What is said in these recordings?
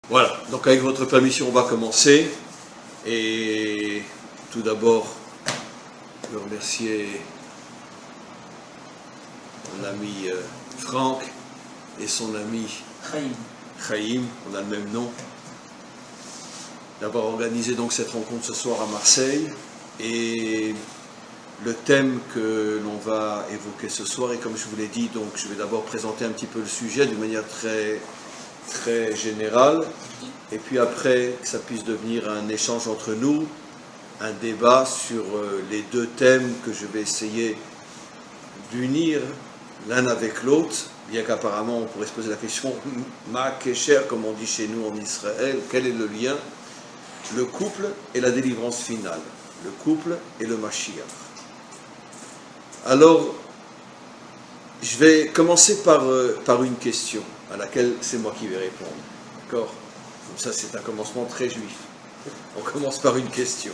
Voilà, donc avec votre permission, on va commencer. Et tout d'abord, je veux remercier mon ami Franck et son ami Chaim, on a le même nom, d'avoir organisé donc cette rencontre ce soir à Marseille. Et le thème que l'on va évoquer ce soir, et comme je vous l'ai dit, donc je vais d'abord présenter un petit peu le sujet d'une manière très générale, et puis après que ça puisse devenir un échange entre nous, un débat sur les deux thèmes que je vais essayer d'unir l'un avec l'autre, bien qu'apparemment on pourrait se poser la question Ma Kesher, comme on dit chez nous en Israël, quel est le lien? Le couple et la délivrance finale, le couple et le Mashiach. Alors, je vais commencer par une question à laquelle c'est moi qui vais répondre. D'accord? Comme ça, c'est un commencement très juif. On commence par une question.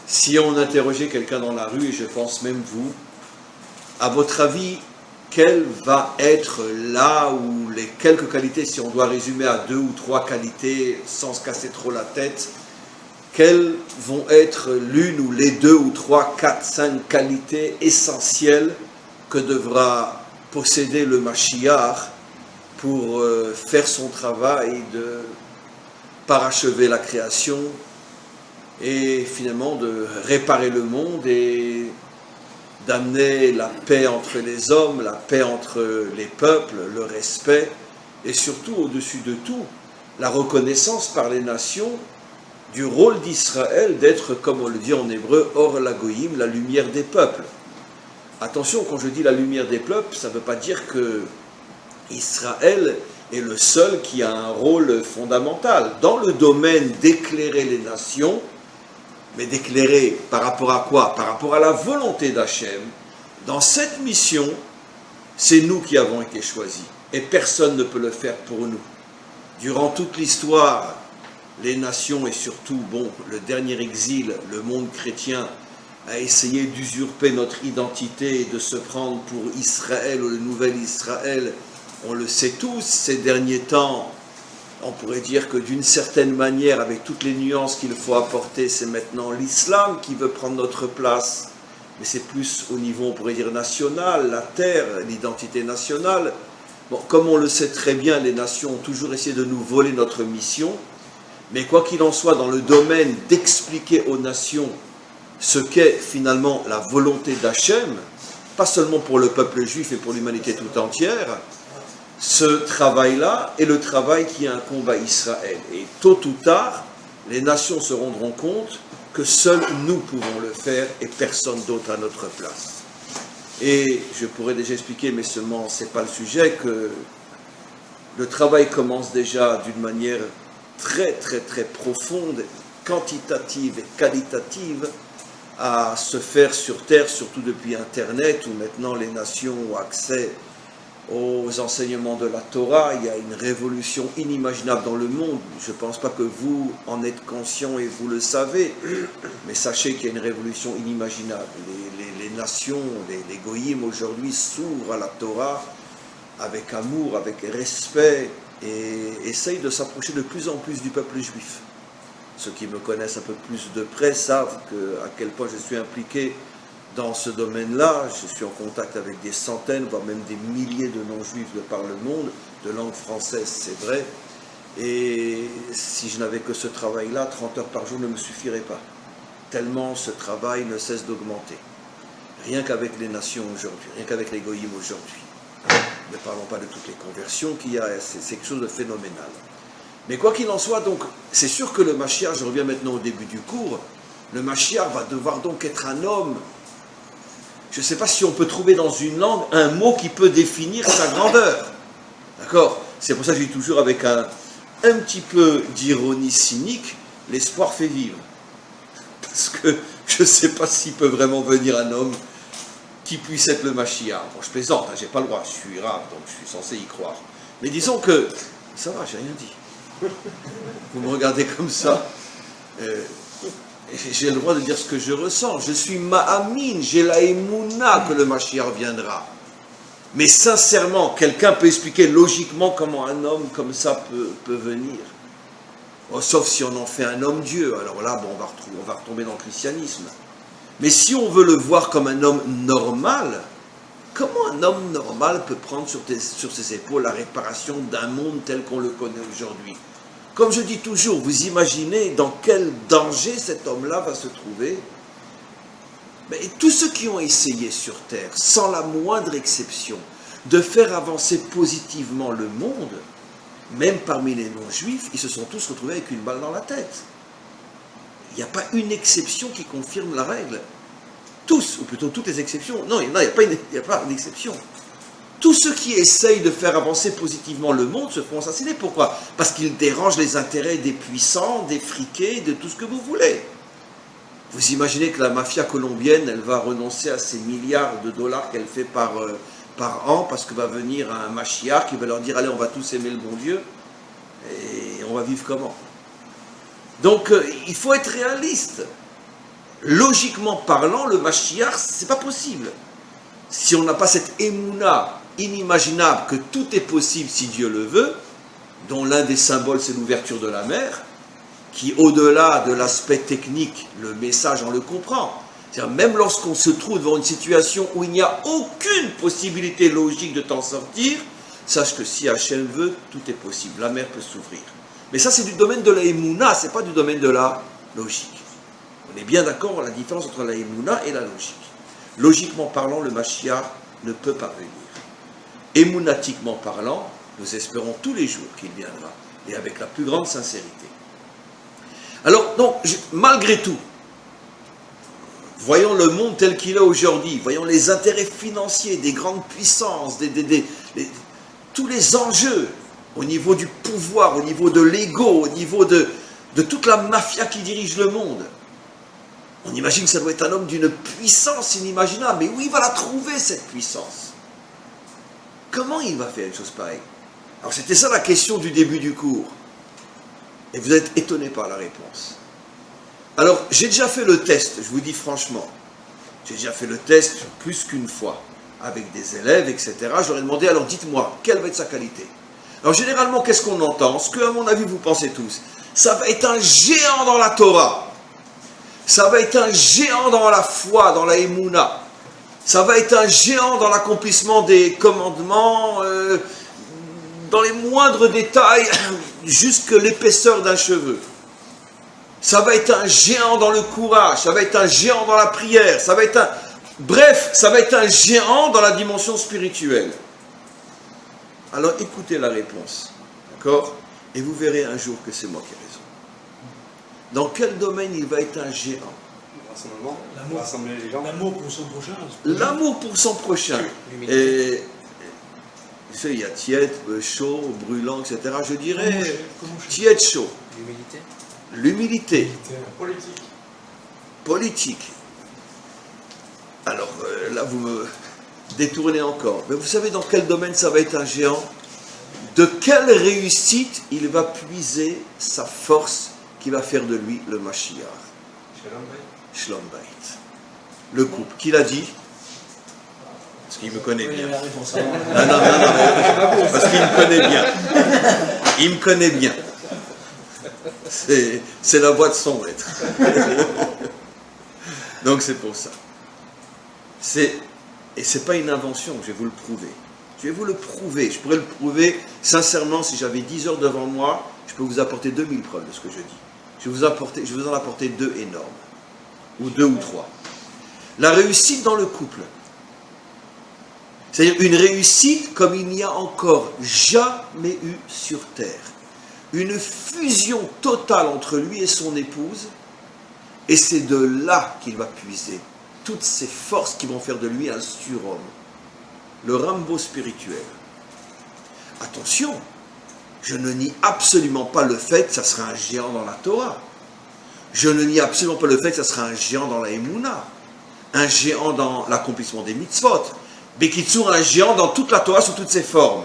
Si on interrogeait quelqu'un dans la rue, et je pense même vous, à votre avis, quelle va être là où les quelques qualités, si on doit résumer à 2 ou 3 qualités sans se casser trop la tête, quelles vont être l'une ou les 2 ou 3, 4, 5 qualités essentielles que devra posséder le Mashiach pour faire son travail de parachever la création et finalement de réparer le monde et d'amener la paix entre les hommes, la paix entre les peuples, le respect et surtout au-dessus de tout, la reconnaissance par les nations du rôle d'Israël d'être, comme on le dit en hébreu, Or Lagoïm, la lumière des peuples. Attention, quand je dis la lumière des peuples, ça ne veut pas dire que Israël est le seul qui a un rôle fondamental dans le domaine d'éclairer les nations, mais d'éclairer par rapport à quoi? Par rapport à la volonté d'Hachem. Dans cette mission, c'est nous qui avons été choisis, et personne ne peut le faire pour nous. Durant toute l'histoire, les nations et surtout, le dernier exil, le monde chrétien, a essayé d'usurper notre identité et de se prendre pour Israël ou le nouvel Israël. On le sait tous, ces derniers temps, on pourrait dire que d'une certaine manière, avec toutes les nuances qu'il faut apporter, c'est maintenant l'islam qui veut prendre notre place. Mais c'est plus au niveau, on pourrait dire, national, la terre, l'identité nationale. Comme on le sait très bien, les nations ont toujours essayé de nous voler notre mission. Mais quoi qu'il en soit, dans le domaine d'expliquer aux nations ce qu'est finalement la volonté d'Hachem, pas seulement pour le peuple juif et pour l'humanité tout entière, ce travail-là est le travail qui incombe à Israël. Et tôt ou tard, les nations se rendront compte que seuls nous pouvons le faire et personne d'autre à notre place. Et je pourrais déjà expliquer, mais seulement ce n'est pas le sujet, que le travail commence déjà d'une manière très profonde, quantitative et qualitative à se faire sur Terre, surtout depuis Internet, où maintenant les nations ont accès aux enseignements de la Torah. Il y a une révolution inimaginable dans le monde. Je ne pense pas que vous en êtes conscient et vous le savez, mais sachez qu'il y a une révolution inimaginable. Les nations, les goïms aujourd'hui s'ouvrent à la Torah avec amour, avec respect, et essayent de s'approcher de plus en plus du peuple juif. Ceux qui me connaissent un peu plus de près savent à quel point je suis impliqué dans ce domaine-là. Je suis en contact avec des centaines, voire même des milliers de non-juifs de par le monde, de langue française, c'est vrai. Et si je n'avais que ce travail-là, 30 heures par jour ne me suffirait pas. Tellement ce travail ne cesse d'augmenter. Rien qu'avec les nations aujourd'hui, rien qu'avec les goïms aujourd'hui. Ne parlons pas de toutes les conversions qu'il y a, c'est quelque chose de phénoménal. Mais quoi qu'il en soit, donc, c'est sûr que le Mashiach, je reviens maintenant au début du cours, le Mashiach va devoir donc être un homme. Je ne sais pas si on peut trouver dans une langue un mot qui peut définir sa grandeur. D'accord? C'est pour ça que je dis toujours avec un petit peu d'ironie cynique, l'espoir fait vivre. Parce que je ne sais pas s'il peut vraiment venir un homme qui puisse être le Mashiach. Bon, je plaisante, j'ai pas le droit, je suis arabe, donc je suis censé y croire. Mais disons que, ça va, j'ai rien dit. Vous me regardez comme ça, j'ai le droit de dire ce que je ressens. Je suis ma'amine, j'ai la émouna que le Mashiach viendra. Mais sincèrement, quelqu'un peut expliquer logiquement comment un homme comme ça peut venir? Oh, sauf si on en fait un homme-dieu. Alors là, bon, on va retomber dans le christianisme. Mais si on veut le voir comme un homme normal, comment un homme normal peut prendre sur ses épaules la réparation d'un monde tel qu'on le connaît aujourd'hui? Comme je dis toujours, vous imaginez dans quel danger cet homme-là va se trouver? Mais tous ceux qui ont essayé sur Terre, sans la moindre exception, de faire avancer positivement le monde, même parmi les non-juifs, ils se sont tous retrouvés avec une balle dans la tête. Il n'y a pas une exception qui confirme la règle. Tous, ou plutôt toutes les exceptions. Non, il n'y a pas une exception. Tous ceux qui essayent de faire avancer positivement le monde se font assassiner. Pourquoi? Parce qu'ils dérangent les intérêts des puissants, des friqués, de tout ce que vous voulez. Vous imaginez que la mafia colombienne, elle va renoncer à ces milliards de dollars qu'elle fait par an, parce que va venir un Mashiach qui va leur dire « Allez, on va tous aimer le bon Dieu, et on va vivre comment ?» Donc, il faut être réaliste. Logiquement parlant, le Mashiach, c'est pas possible. Si on n'a pas cette émouna inimaginable que tout est possible si Dieu le veut, dont l'un des symboles c'est l'ouverture de la mer, qui au-delà de l'aspect technique, le message on le comprend. C'est-à-dire même lorsqu'on se trouve devant une situation où il n'y a aucune possibilité logique de t'en sortir, sache que si Hachem veut, tout est possible, la mer peut s'ouvrir. Mais ça c'est du domaine de la émouna, c'est pas du domaine de la logique. On est bien d'accord, la différence entre la émouna et la logique. Logiquement parlant, le Mashiach ne peut pas venir. Émounatiquement parlant, nous espérons tous les jours qu'il viendra, et avec la plus grande sincérité. Alors, donc, malgré tout, voyons le monde tel qu'il est aujourd'hui, voyons les intérêts financiers des grandes puissances, tous les enjeux au niveau du pouvoir, au niveau de l'ego, au niveau de toute la mafia qui dirige le monde. On imagine que ça doit être un homme d'une puissance inimaginable, mais où il va la trouver, cette puissance? Comment il va faire une chose pareille? Alors c'était ça la question du début du cours. Et vous êtes étonné par la réponse. Alors, j'ai déjà fait le test, je vous dis franchement. J'ai déjà fait le test plus qu'une fois, avec des élèves, etc. Je leur ai demandé, alors dites-moi, quelle va être sa qualité? Alors généralement, qu'est-ce qu'on entend? Ce que, à mon avis, vous pensez tous. Ça va être un géant dans la Torah. Ça va être un géant dans la foi, dans la Emouna. Ça va être un géant dans l'accomplissement des commandements, dans les moindres détails, jusque l'épaisseur d'un cheveu. Ça va être un géant dans le courage, ça va être un géant dans la prière, ça va être un... Bref, ça va être un géant dans la dimension spirituelle. Alors écoutez la réponse, d'accord? Et vous verrez un jour que c'est moi qui ai raison. Dans quel domaine il va être un géant? L'amour pour son prochain. L'amour pour son prochain. Et tu sais, il y a tiède, chaud, brûlant, etc. Je dirais tiède, chaud. L'humilité. L'humilité. Politique. Politique. Alors là, vous me détournez encore. Mais vous savez dans quel domaine ça va être un géant? De quelle réussite il va puiser sa force qui va faire de lui le Mashiach? Shalom Bayit. Le couple. Qui l'a dit? Parce qu'il me connaît bien. Non, parce qu'il me connaît bien. Il me connaît bien. C'est la voix de son maître. Donc c'est pour ça. Et c'est pas une invention, je vais vous le prouver. Je vais vous le prouver. Je pourrais le prouver sincèrement si j'avais 10 heures devant moi. Je peux vous apporter 2000 preuves de ce que je dis. Je vais vous en apporter 2 énormes. Ou 2 ou 3. La réussite dans le couple. C'est-à-dire une réussite comme il n'y a encore jamais eu sur Terre. Une fusion totale entre lui et son épouse. Et c'est de là qu'il va puiser toutes ces forces qui vont faire de lui un surhomme. Le Rambo spirituel. Attention, je ne nie absolument pas le fait que ça sera un géant dans la Torah. Je ne nie absolument pas le fait que ça sera un géant dans la Emouna. Un géant dans l'accomplissement des mitzvot. Bekitsour, un géant dans toute la Torah sous toutes ses formes.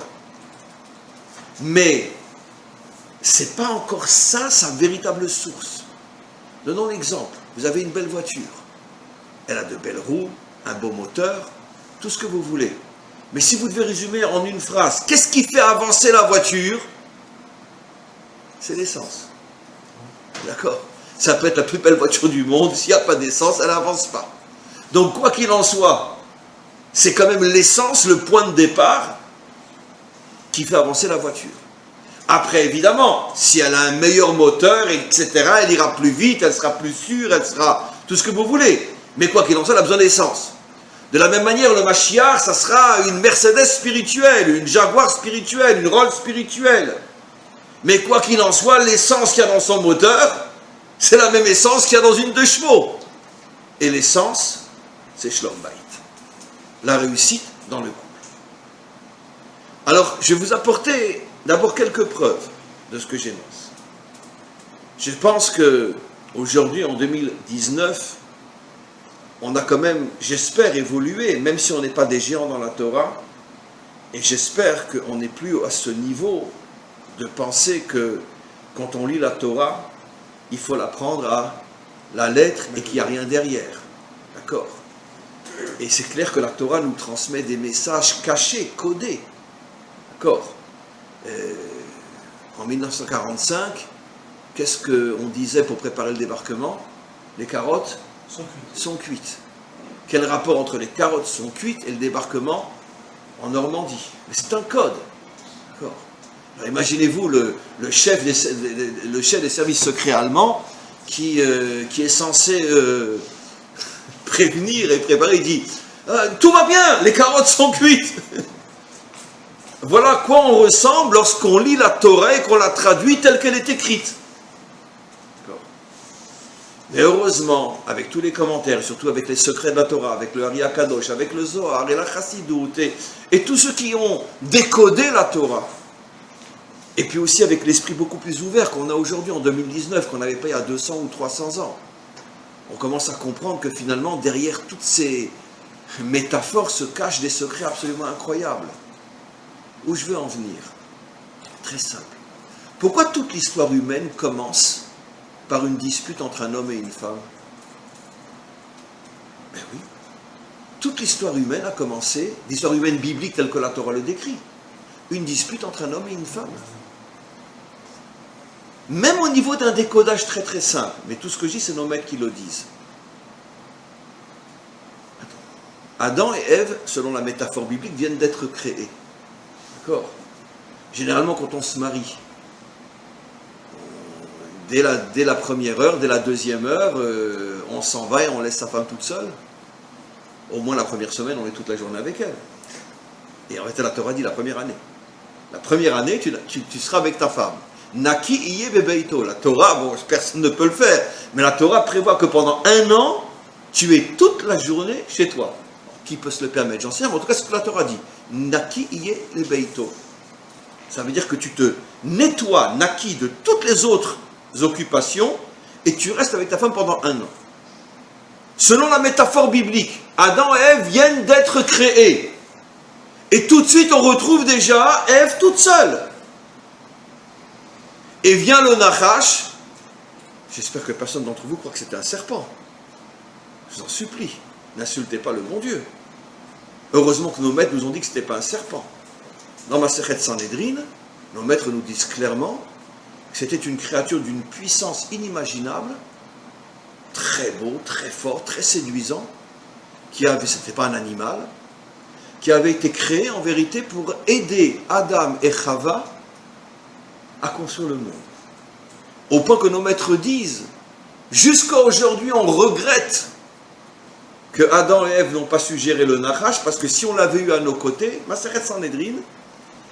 Mais, c'est pas encore ça sa véritable source. Donnons l'exemple. Vous avez une belle voiture. Elle a de belles roues, un beau moteur, tout ce que vous voulez. Mais si vous devez résumer en une phrase, qu'est-ce qui fait avancer la voiture? C'est l'essence. D'accord? Ça peut être la plus belle voiture du monde, s'il n'y a pas d'essence, elle n'avance pas. Donc quoi qu'il en soit, c'est quand même l'essence, le point de départ, qui fait avancer la voiture. Après, évidemment, si elle a un meilleur moteur, etc., elle ira plus vite, elle sera plus sûre, elle sera tout ce que vous voulez. Mais quoi qu'il en soit, elle a besoin d'essence. De la même manière, le Mashiach, ça sera une Mercedes spirituelle, une Jaguar spirituelle, une Rolls spirituelle. Mais quoi qu'il en soit, l'essence qu'il y a dans son moteur, c'est la même essence qu'il y a dans une 2 chevaux. Et l'essence, c'est Shlom Bayit. La réussite dans le couple. Alors, je vais vous apporter d'abord quelques preuves de ce que j'énonce. Je pense que aujourd'hui, en 2019, on a quand même, j'espère, évolué, même si on n'est pas des géants dans la Torah, et j'espère qu'on n'est plus à ce niveau de penser que quand on lit la Torah, il faut la prendre à la lettre et qu'il n'y a rien derrière. D'accord? Et c'est clair que la Torah nous transmet des messages cachés, codés. D'accord? En 1945, qu'est-ce qu'on disait pour préparer le débarquement? Les carottes sont cuites. Quel rapport entre les carottes sont cuites et le débarquement en Normandie? Mais c'est un code. D'accord? Alors imaginez-vous le chef des services secrets allemands qui est censé prévenir et préparer. Il dit tout va bien, les carottes sont cuites. Voilà à quoi on ressemble lorsqu'on lit la Torah et qu'on la traduit telle qu'elle est écrite. Mais heureusement, avec tous les commentaires, surtout avec les secrets de la Torah, avec le Ari HaKadosh, avec le Zohar et la Chassidut, et tous ceux qui ont décodé la Torah, et puis aussi avec l'esprit beaucoup plus ouvert qu'on a aujourd'hui en 2019, qu'on n'avait pas il y a 200 ou 300 ans, on commence à comprendre que finalement, derrière toutes ces métaphores se cachent des secrets absolument incroyables. Où je veux en venir? Très simple. Pourquoi toute l'histoire humaine commence par une dispute entre un homme et une femme? Ben oui. Toute l'histoire humaine a commencé, l'histoire humaine biblique telle que la Torah le décrit, une dispute entre un homme et une femme. Même au niveau d'un décodage très très simple, mais tout ce que je dis, c'est nos maîtres qui le disent. Adam et Ève, selon la métaphore biblique, viennent d'être créés. D'accord? Généralement, quand on se marie, dès la première heure, dès la deuxième heure, on s'en va et on laisse sa femme toute seule. Au moins la première semaine, on est toute la journée avec elle. Et en fait, la Torah dit la première année. La première année, tu seras avec ta femme. Naki iye bebeito. La Torah, bon, personne ne peut le faire, mais la Torah prévoit que pendant 1 an, tu es toute la journée chez toi. Qui peut se le permettre? J'en sais rien, mais en tout cas, c'est ce que la Torah dit. Naki iye bebeito. Ça veut dire que tu te nettoies, naki, de toutes les autres occupations, et tu restes avec ta femme pendant 1 an. Selon la métaphore biblique, Adam et Ève viennent d'être créés. Et tout de suite, on retrouve déjà Ève toute seule. Et vient le Nachash. J'espère que personne d'entre vous croit que c'était un serpent. Je vous en supplie, n'insultez pas le bon Dieu. Heureusement que nos maîtres nous ont dit que ce n'était pas un serpent. Dans Masechet Sanhedrin, nos maîtres nous disent clairement que c'était une créature d'une puissance inimaginable, très beau, très fort, très séduisant, ce n'était pas un animal, qui avait été créé en vérité pour aider Adam et Chava à construire le monde. Au point que nos maîtres disent, jusqu'à aujourd'hui on regrette que Adam et Ève n'ont pas su gérer le Nachash, parce que si on l'avait eu à nos côtés, Masechet Sanhedrin,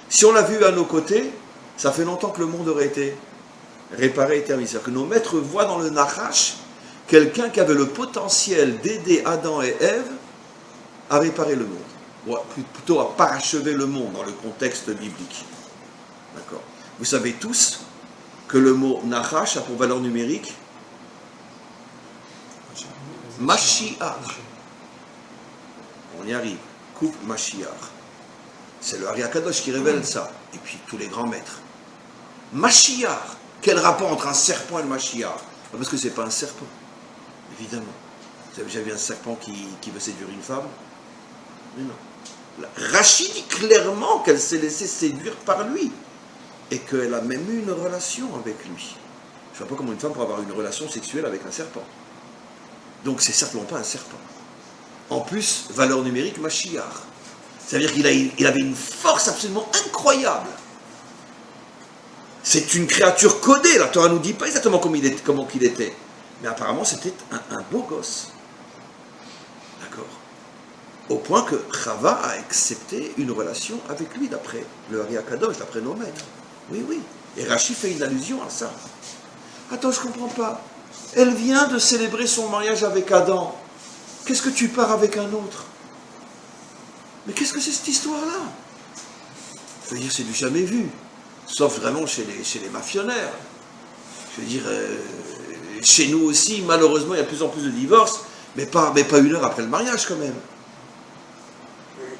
si on l'avait eu à nos côtés, ça fait longtemps que le monde aurait été réparé et terminé. C'est-à-dire que nos maîtres voient dans le Nachash quelqu'un qui avait le potentiel d'aider Adam et Ève à réparer le monde. Ou plutôt à parachever le monde dans le contexte biblique. D'accord. Vous savez tous que le mot Nachash a pour valeur numérique Mashiach. On y arrive. Coupe Mashiach. C'est le Ari HaKadosh qui révèle ça. Et puis tous les grands maîtres. Mashiach. Quel rapport entre un serpent et le Mashiach? Parce que ce n'est pas un serpent. Évidemment. Vous avez déjà vu un serpent qui veut séduire une femme? Mais non. Rachid dit clairement qu'elle s'est laissée séduire par lui et qu'elle a même eu une relation avec lui. Je ne vois pas comment une femme peut avoir une relation sexuelle avec un serpent. Donc c'est certainement pas un serpent. En plus, valeur numérique, Mashiach. C'est-à-dire qu'il avait une force absolument incroyable. C'est une créature codée, la Torah ne nous dit pas exactement comment il était. Mais apparemment c'était un beau gosse. D'accord. Au point que Chava a accepté une relation avec lui, d'après le Hari Akadosh, d'après nos maîtres. Oui, oui. Et Rashi fait une allusion à ça. Attends, je ne comprends pas. Elle vient de célébrer son mariage avec Adam. Qu'est-ce que tu pars avec un autre? Mais qu'est-ce que c'est cette histoire-là? Je veux dire, c'est du jamais vu. Sauf vraiment chez les mafionnaires. Je veux dire, chez nous aussi, malheureusement, il y a de plus en plus de divorces, mais pas 1 heure après le mariage quand même.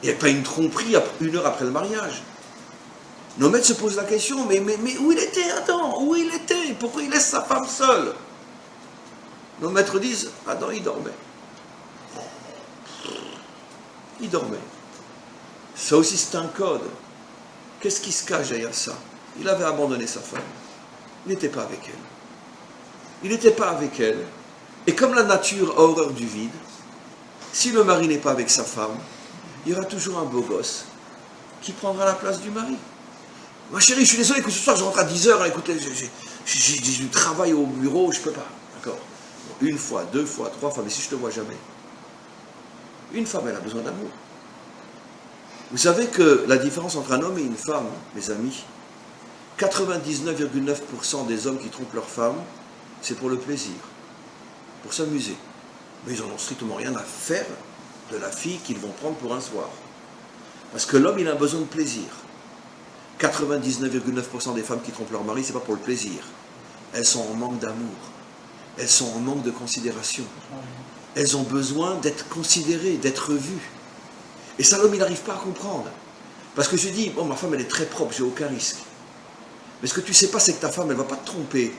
Il n'y a pas une tromperie 1 heure après le mariage. Nos maîtres se posent la question, mais où il était Adam? Où il était? Pourquoi il laisse sa femme seule? Nos maîtres disent, Adam il dormait. Il dormait. Ça aussi c'est un code. Qu'est-ce qui se cache derrière ça? Il avait abandonné sa femme. Il n'était pas avec elle. Il n'était pas avec elle. Et comme la nature a horreur du vide, si le mari n'est pas avec sa femme, il y aura toujours un beau gosse qui prendra la place du mari. Ma chérie, je suis désolé que ce soir je rentre à 10h, écoutez, j'ai du travail au bureau, je ne peux pas. D'accord. 1 fois, 2 fois, 3 fois, mais si je ne te vois jamais. Une femme, elle a besoin d'amour. Vous savez que la différence entre un homme et une femme, mes amis, 99,9% des hommes qui trompent leur femme, c'est pour le plaisir, pour s'amuser. Mais ils n'en ont strictement rien à faire de la fille qu'ils vont prendre pour un soir. Parce que l'homme, il a besoin de plaisir. 99,9% des femmes qui trompent leur mari, ce n'est pas pour le plaisir. Elles sont en manque d'amour. Elles sont en manque de considération. Elles ont besoin d'être considérées, d'être vues. Et ça, l'homme, il n'arrive pas à comprendre. Parce que je dis, bon, ma femme, elle est très propre, j'ai aucun risque. Mais ce que tu ne sais pas, c'est que ta femme, elle ne va pas te tromper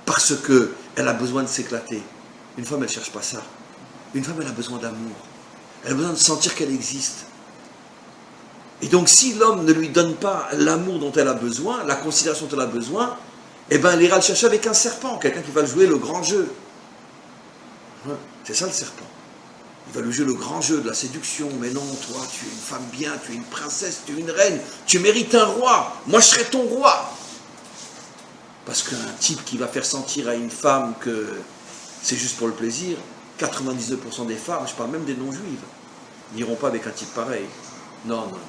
parce qu'elle a besoin de s'éclater. Une femme, elle ne cherche pas ça. Une femme, elle a besoin d'amour. Elle a besoin de sentir qu'elle existe. Et donc, si l'homme ne lui donne pas l'amour dont elle a besoin, la considération dont elle a besoin, eh bien, elle ira le chercher avec un serpent, quelqu'un qui va le jouer le grand jeu. C'est ça le serpent. Il va lui jouer le grand jeu de la séduction. Mais non, toi, tu es une femme bien, tu es une princesse, tu es une reine, tu mérites un roi. Moi, je serai ton roi. Parce qu'un type qui va faire sentir à une femme que c'est juste pour le plaisir, 99% des femmes, je parle même des non-juives, n'iront pas avec un type pareil. Non, non.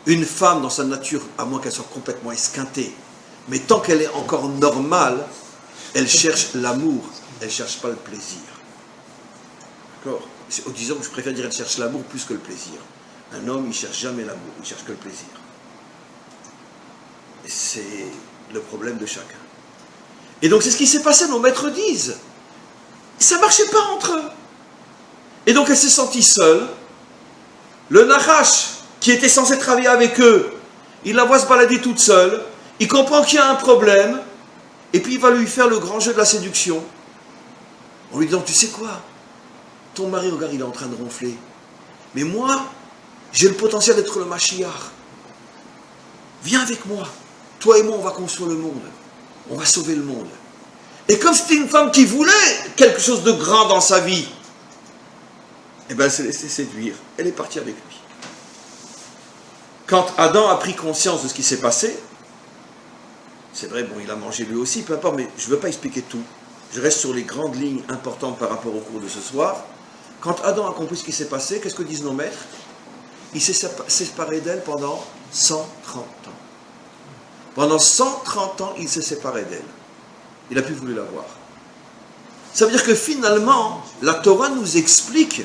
Une femme dans sa nature, à moins qu'elle soit complètement esquintée, mais tant qu'elle est encore normale, elle cherche l'amour, elle ne cherche pas le plaisir. D'accord? Disons que je préfère dire qu'elle cherche l'amour plus que le plaisir. Un homme, il ne cherche jamais l'amour, il ne cherche que le plaisir. Et c'est le problème de chacun. Et donc c'est ce qui s'est passé, nos maîtres disent. Ça ne marchait pas entre eux. Et donc elle s'est sentie seule. Le Nachash, qui était censé travailler avec eux, il la voit se balader toute seule, il comprend qu'il y a un problème, et puis il va lui faire le grand jeu de la séduction, en lui disant, tu sais quoi, ton mari, regarde, il est en train de ronfler, mais moi, j'ai le potentiel d'être le Mashiach, viens avec moi, toi et moi, on va construire le monde, on va sauver le monde. Et comme c'était une femme qui voulait quelque chose de grand dans sa vie, eh bien elle s'est laissée séduire, elle est partie avec lui. Quand Adam a pris conscience de ce qui s'est passé, c'est vrai, bon, il a mangé lui aussi, peu importe, mais je ne veux pas expliquer tout. Je reste sur les grandes lignes importantes par rapport au cours de ce soir. Quand Adam a compris ce qui s'est passé, qu'est-ce que disent nos maîtres? Il s'est séparé d'elle pendant 130 ans. Pendant 130 ans, il s'est séparé d'elle. Il n'a plus voulu la voir. Ça veut dire que finalement, la Torah nous explique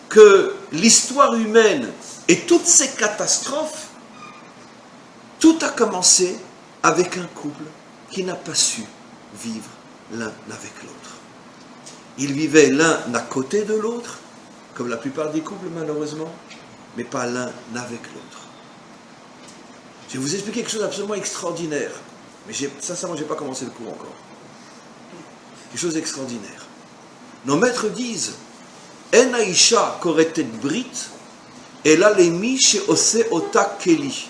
que l'histoire humaine et toutes ces catastrophes, tout a commencé avec un couple qui n'a pas su vivre l'un avec l'autre. Ils vivaient l'un à côté de l'autre, comme la plupart des couples malheureusement, mais pas l'un avec l'autre. Je vais vous expliquer quelque chose d'absolument extraordinaire, mais sincèrement, je n'ai pas commencé le cours encore. Quelque chose d'extraordinaire. Nos maîtres disent, En aïcha koretet brit, Ela lemi she'ose ota keli.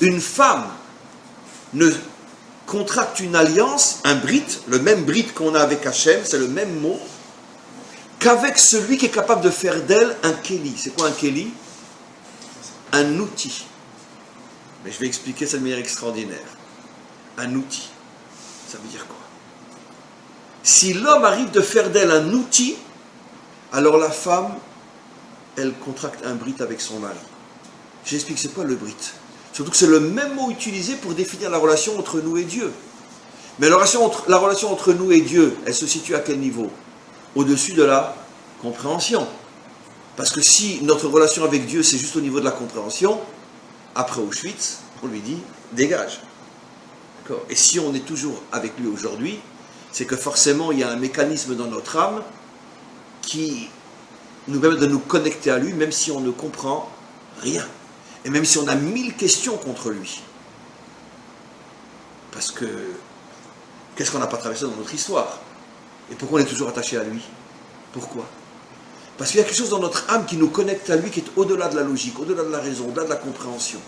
Une femme ne contracte une alliance, un brit, le même brit qu'on a avec Hachem, c'est le même mot, qu'avec celui qui est capable de faire d'elle un keli. C'est quoi un keli? Un outil. Mais je vais expliquer ça de manière extraordinaire. Un outil. Ça veut dire quoi? Si l'homme arrive de faire d'elle un outil, alors la femme, elle contracte un brit avec son mari. J'explique, c'est quoi le brit? Surtout que c'est le même mot utilisé pour définir la relation entre nous et Dieu. Mais la relation entre nous et Dieu, elle se situe à quel niveau? Au-dessus de la compréhension. Parce que si notre relation avec Dieu, c'est juste au niveau de la compréhension, après Auschwitz, on lui dit, dégage. D'accord? Et si on est toujours avec lui aujourd'hui, c'est que forcément, il y a un mécanisme dans notre âme qui nous permet de nous connecter à lui, même si on ne comprend rien. Et même si on a 1000 questions contre lui. Parce que, qu'est-ce qu'on n'a pas traversé dans notre histoire? Et pourquoi on est toujours attaché à lui? Pourquoi? Parce qu'il y a quelque chose dans notre âme qui nous connecte à lui, qui est au-delà de la logique, au-delà de la raison, au-delà de la compréhension.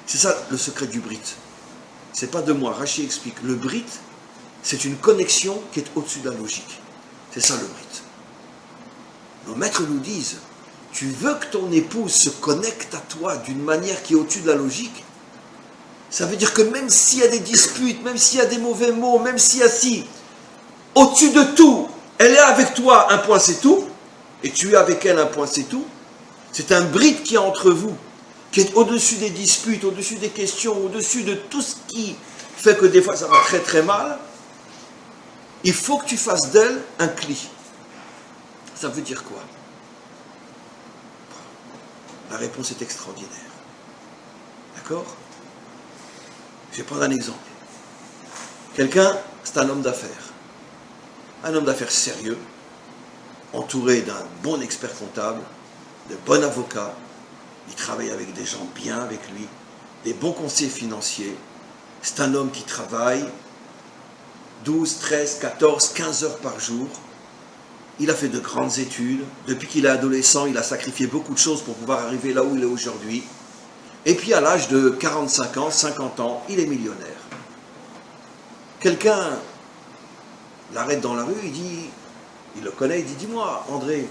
C'est ça le secret du Brit. C'est pas de moi, Rachi explique. Le Brit, c'est une connexion qui est au-dessus de la logique. C'est ça le Brit. Nos maîtres nous disent, tu veux que ton épouse se connecte à toi d'une manière qui est au-dessus de la logique? Ça veut dire que même s'il y a des disputes, même s'il y a des mauvais mots, même s'il y a si, au-dessus de tout, elle est avec toi, un point c'est tout, et tu es avec elle, un point c'est tout. C'est un Brit qui est entre vous, qui est au-dessus des disputes, au-dessus des questions, au-dessus de tout ce qui fait que des fois ça va très très mal. Il faut que tu fasses d'elle un cli. Ça veut dire quoi? La réponse est extraordinaire. D'accord? Je vais prendre un exemple. Quelqu'un, c'est un homme d'affaires. Un homme d'affaires sérieux, entouré d'un bon expert comptable, de bons avocats. Il travaille avec des gens bien avec lui, des bons conseillers financiers. C'est un homme qui travaille 12, 13, 14, 15 heures par jour. Il a fait de grandes études. Depuis qu'il est adolescent, il a sacrifié beaucoup de choses pour pouvoir arriver là où il est aujourd'hui. Et puis à l'âge de 45 ans, 50 ans, il est millionnaire. Quelqu'un l'arrête dans la rue, il le connaît, il dit, dis-moi André,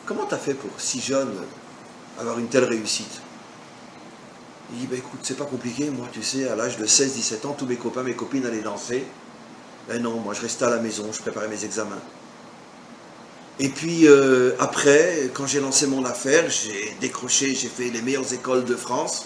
comment tu as fait pour si jeune avoir une telle réussite? Il dit, écoute, c'est pas compliqué, moi tu sais, à l'âge de 16-17 ans, tous mes copains, mes copines allaient danser. Ben non, moi je restais à la maison, je préparais mes examens. Et puis après, quand j'ai lancé mon affaire, j'ai décroché, j'ai fait les meilleures écoles de France,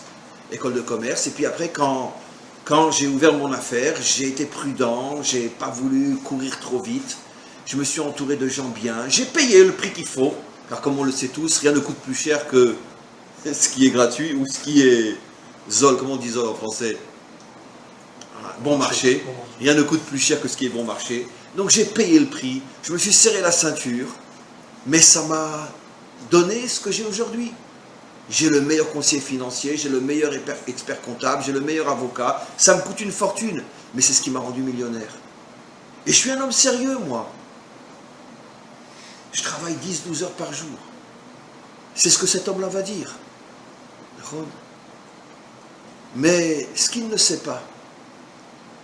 école de commerce. Et puis après, quand j'ai ouvert mon affaire, j'ai été prudent, j'ai pas voulu courir trop vite. Je me suis entouré de gens bien. J'ai payé le prix qu'il faut, car comme on le sait tous, rien ne coûte plus cher que ce qui est gratuit ou ce qui est zol, comment on dit zol en français? Bon marché. Rien ne coûte plus cher que ce qui est bon marché. Donc j'ai payé le prix, je me suis serré la ceinture, mais ça m'a donné ce que j'ai aujourd'hui. J'ai le meilleur conseiller financier, j'ai le meilleur expert comptable, j'ai le meilleur avocat. Ça me coûte une fortune, mais c'est ce qui m'a rendu millionnaire. Et je suis un homme sérieux, moi. Je travaille 10-12 heures par jour. C'est ce que cet homme-là va dire. Mais ce qu'il ne sait pas,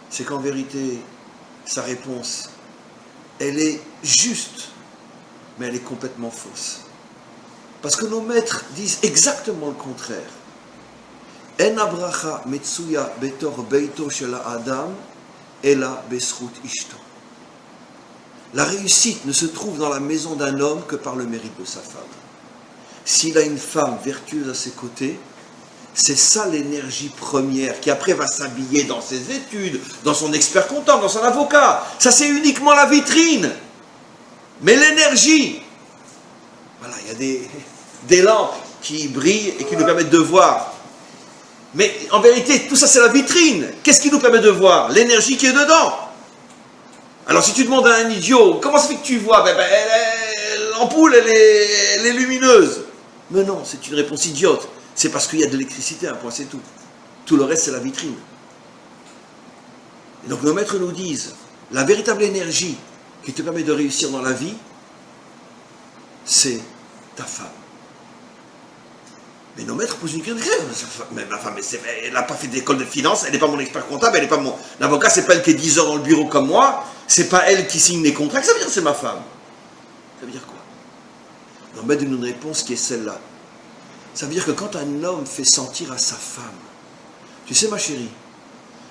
c'est qu'en vérité, sa réponse, elle est juste, mais elle est complètement fausse. Parce que nos maîtres disent exactement le contraire. En abracha metsuya betor beito shel adam ela beschut ishto. La réussite ne se trouve dans la maison d'un homme que par le mérite de sa femme. S'il a une femme vertueuse à ses côtés, c'est ça l'énergie première qui après va s'habiller dans ses études, dans son expert comptable, dans son avocat. Ça c'est uniquement la vitrine. Mais l'énergie, voilà, il y a des lampes qui brillent et qui nous permettent de voir. Mais en vérité, tout ça c'est la vitrine. Qu'est-ce qui nous permet de voir? L'énergie qui est dedans. Alors si tu demandes à un idiot, comment ça fait que tu vois? L'ampoule, elle est lumineuse. Mais non, c'est une réponse idiote. C'est parce qu'il y a de l'électricité, un point, c'est tout. Tout le reste, c'est la vitrine. Et donc nos maîtres nous disent, la véritable énergie qui te permet de réussir dans la vie, c'est ta femme. Mais nos maîtres posent une question. Mais ma femme, elle n'a pas fait d'école de finance, elle n'est pas mon expert comptable, elle n'est pas mon avocat, c'est pas elle qui est 10 heures dans le bureau comme moi, c'est pas elle qui signe les contrats. Ça veut dire que c'est ma femme. Ça veut dire quoi? Nos maîtres donnent une réponse qui est celle-là. Ça veut dire que quand un homme fait sentir à sa femme, tu sais ma chérie,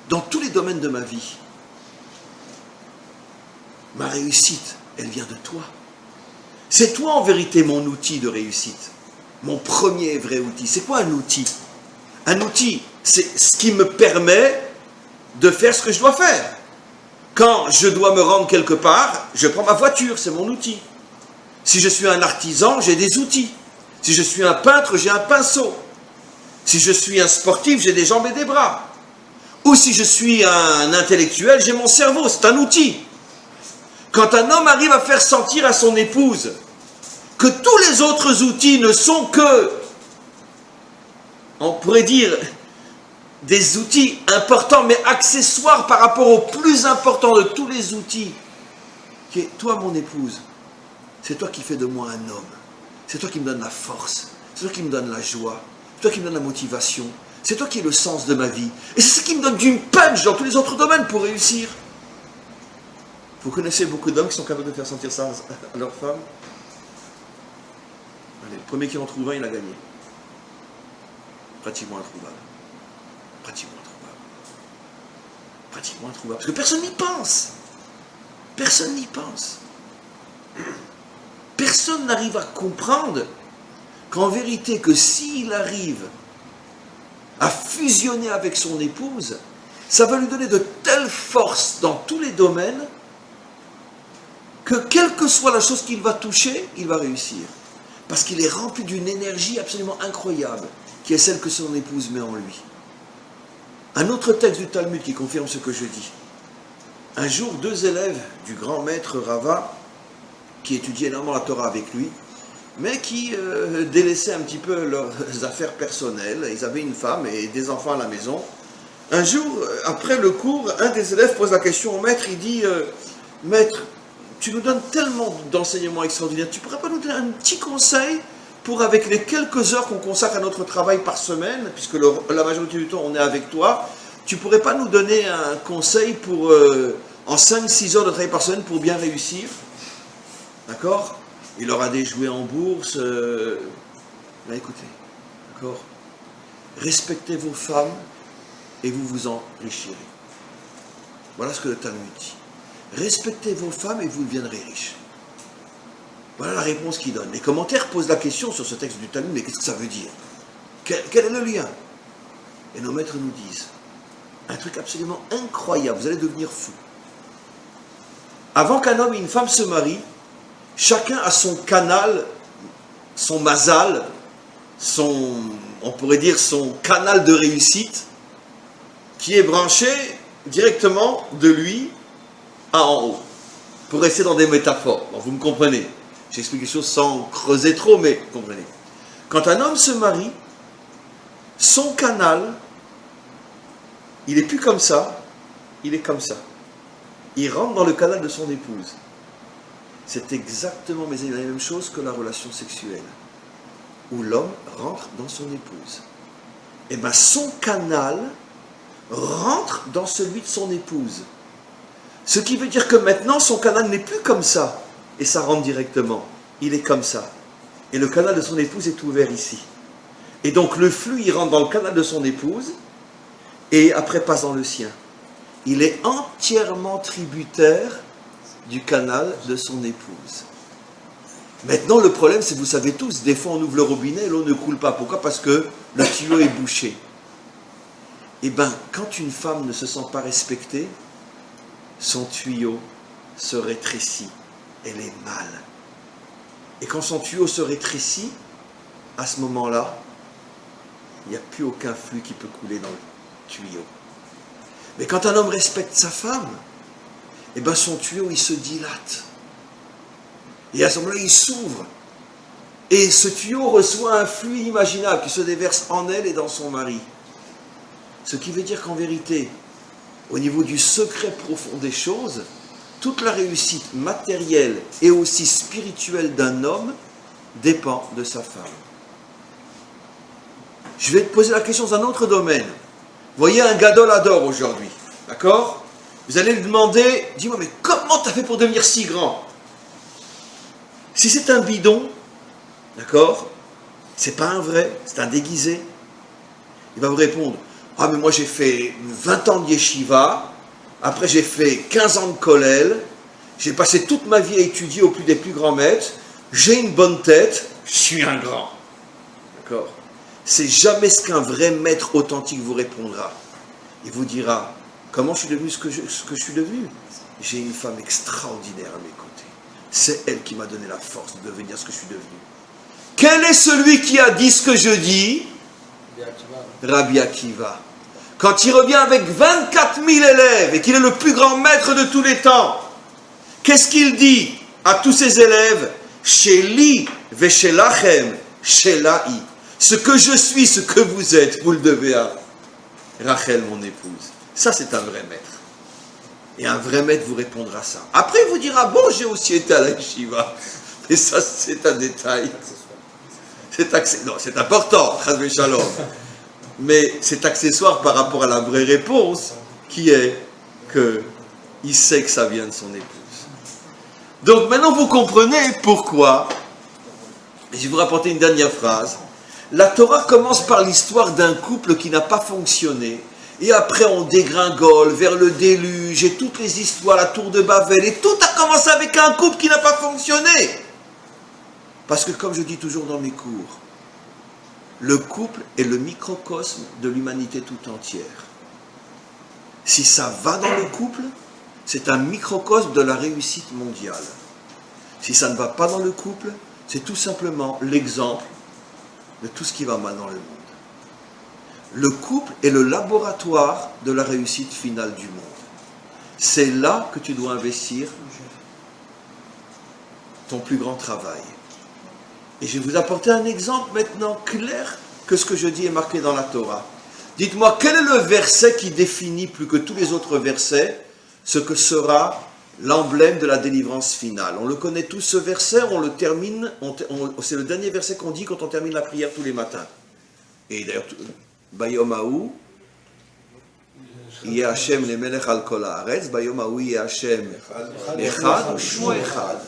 dans tous les domaines de ma vie, ma réussite, elle vient de toi. C'est toi en vérité mon outil de réussite. Mon premier vrai outil. C'est quoi un outil? Un outil, c'est ce qui me permet de faire ce que je dois faire. Quand je dois me rendre quelque part, je prends ma voiture, c'est mon outil. Si je suis un artisan, j'ai des outils. Si je suis un peintre, j'ai un pinceau. Si je suis un sportif, j'ai des jambes et des bras. Ou si je suis un intellectuel, j'ai mon cerveau, c'est un outil. Quand un homme arrive à faire sentir à son épouse que tous les autres outils ne sont que, on pourrait dire, des outils importants mais accessoires par rapport au plus important de tous les outils, qui est toi mon épouse, c'est toi qui fais de moi un homme, c'est toi qui me donne la force, c'est toi qui me donne la joie, c'est toi qui me donne la motivation, c'est toi qui es le sens de ma vie, et c'est ce qui me donne du punch dans tous les autres domaines pour réussir. Vous connaissez beaucoup d'hommes qui sont capables de faire sentir ça à leur femme? Allez, le premier qui en trouve un, il a gagné. Pratiquement introuvable. Pratiquement introuvable. Pratiquement introuvable. Parce que personne n'y pense. Personne n'y pense. Personne n'arrive à comprendre qu'en vérité, que s'il arrive à fusionner avec son épouse, ça va lui donner de telles forces dans tous les domaines que quelle que soit la chose qu'il va toucher, il va réussir. Parce qu'il est rempli d'une énergie absolument incroyable, qui est celle que son épouse met en lui. Un autre texte du Talmud qui confirme ce que je dis. Un jour, 2 élèves du grand maître Rava, qui étudiaient énormément la Torah avec lui, mais qui délaissaient un petit peu leurs affaires personnelles. Ils avaient une femme et des enfants à la maison. Un jour, après le cours, un des élèves pose la question au maître, il dit « Maître, tu nous donnes tellement d'enseignements extraordinaires, tu ne pourrais pas nous donner un petit conseil pour, avec les quelques heures qu'on consacre à notre travail par semaine, puisque la majorité du temps on est avec toi, tu ne pourrais pas nous donner un conseil pour, en 5-6 heures de travail par semaine pour bien réussir? D'accord? Il aura des jouets en bourse. Là, écoutez, d'accord? Respectez vos femmes et vous vous enrichirez. Voilà ce que le Talmud dit. Respectez vos femmes et vous deviendrez riches. Voilà la réponse qu'il donne. Les commentaires posent la question sur ce texte du Talmud, mais qu'est-ce que ça veut dire? Quel est le lien? Et nos maîtres nous disent un truc absolument incroyable, vous allez devenir fou. Avant qu'un homme et une femme se marient, chacun a son canal, son mazal, on pourrait dire son canal de réussite, qui est branché directement de lui à en haut, pour rester dans des métaphores. Bon, vous me comprenez. J'explique les choses sans creuser trop, mais vous comprenez. Quand un homme se marie, son canal, il n'est plus comme ça, il est comme ça. Il rentre dans le canal de son épouse. C'est exactement, mes amis, la même chose que la relation sexuelle, où l'homme rentre dans son épouse. Et bien son canal rentre dans celui de son épouse. Ce qui veut dire que maintenant, son canal n'est plus comme ça, et ça rentre directement. Il est comme ça. Et le canal de son épouse est ouvert ici. Et donc le flux, il rentre dans le canal de son épouse, et après passe dans le sien. Il est entièrement tributaire du canal de son épouse. Maintenant, le problème, c'est que vous savez tous, des fois on ouvre le robinet et l'eau ne coule pas. Pourquoi? Parce que le tuyau est bouché. Eh bien, quand une femme ne se sent pas respectée, son tuyau se rétrécit. Elle est mal. Et quand son tuyau se rétrécit, à ce moment-là, il n'y a plus aucun flux qui peut couler dans le tuyau. Mais quand un homme respecte sa femme, eh bien son tuyau, il se dilate. Et à ce moment-là, il s'ouvre. Et ce tuyau reçoit un flux inimaginable qui se déverse en elle et dans son mari. Ce qui veut dire qu'en vérité, au niveau du secret profond des choses, toute la réussite matérielle et aussi spirituelle d'un homme dépend de sa femme. Je vais te poser la question dans un autre domaine. Voyez un gadol ador aujourd'hui, d'accord? Vous allez lui demander, dis-moi, mais comment tu as fait pour devenir si grand? Si c'est un bidon, d'accord? C'est pas un vrai, c'est un déguisé. Il va vous répondre, ah mais moi j'ai fait 20 ans de yeshiva, après j'ai fait 15 ans de kollel, j'ai passé toute ma vie à étudier au plus des plus grands maîtres, j'ai une bonne tête, je suis un grand. D'accord? C'est jamais ce qu'un vrai maître authentique vous répondra. Il vous dira, comment je suis devenu ce que je suis devenu? J'ai une femme extraordinaire à mes côtés. C'est elle qui m'a donné la force de devenir ce que je suis devenu. Quel est celui qui a dit ce que je dis? Rabbi Akiva. Quand il revient avec 24 000 élèves et qu'il est le plus grand maître de tous les temps, qu'est-ce qu'il dit à tous ses élèves? Sheli veshelachem shelai. Ce que je suis, ce que vous êtes, vous le devez à Rachel, mon épouse. Ça, c'est un vrai maître. Et un vrai maître vous répondra ça. Après, il vous dira, bon, j'ai aussi été à la yeshiva. Mais ça, c'est un détail. C'est important, chas shalom. Mais c'est accessoire par rapport à la vraie réponse, qui est qu'il sait que ça vient de son épouse. Donc maintenant, vous comprenez pourquoi, et je vais vous rapporter une dernière phrase, la Torah commence par l'histoire d'un couple qui n'a pas fonctionné, et après on dégringole vers le déluge, et toutes les histoires, la tour de Babel, et tout a commencé avec un couple qui n'a pas fonctionné. Parce que comme je dis toujours dans mes cours, le couple est le microcosme de l'humanité tout entière. Si ça va dans le couple, c'est un microcosme de la réussite mondiale. Si ça ne va pas dans le couple, c'est tout simplement l'exemple de tout ce qui va mal dans le monde. Le couple est le laboratoire de la réussite finale du monde. C'est là que tu dois investir ton plus grand travail. Et je vais vous apporter un exemple maintenant clair que ce que je dis est marqué dans la Torah. Dites-moi, quel est le verset qui définit plus que tous les autres versets ce que sera l'emblème de la délivrance finale? On le connaît tous ce verset, on le termine, c'est le dernier verset qu'on dit quand on termine la prière tous les matins. Et d'ailleurs, Bayom Haou, Yeh Hashem le Melech al kol haaretz, Bayom Haou Yeh Hashem echad u'shmo echad.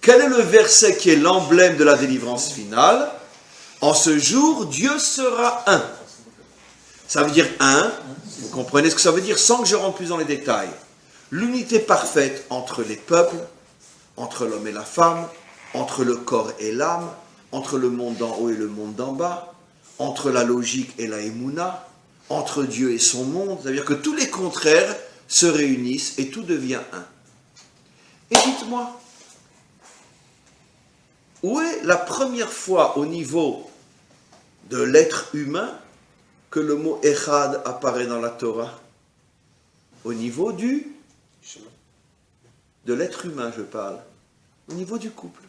Quel est le verset qui est l'emblème de la délivrance finale? En ce jour, Dieu sera un. Ça veut dire un, vous comprenez ce que ça veut dire sans que je rentre plus dans les détails. L'unité parfaite entre les peuples, entre l'homme et la femme, entre le corps et l'âme, entre le monde d'en haut et le monde d'en bas, entre la logique et la émouna, entre Dieu et son monde. C'est-à-dire que tous les contraires se réunissent et tout devient un. Et dites-moi, où est la première fois au niveau de l'être humain que le mot Echad apparaît dans la Torah? Au niveau de l'être humain, je parle. Au niveau du couple.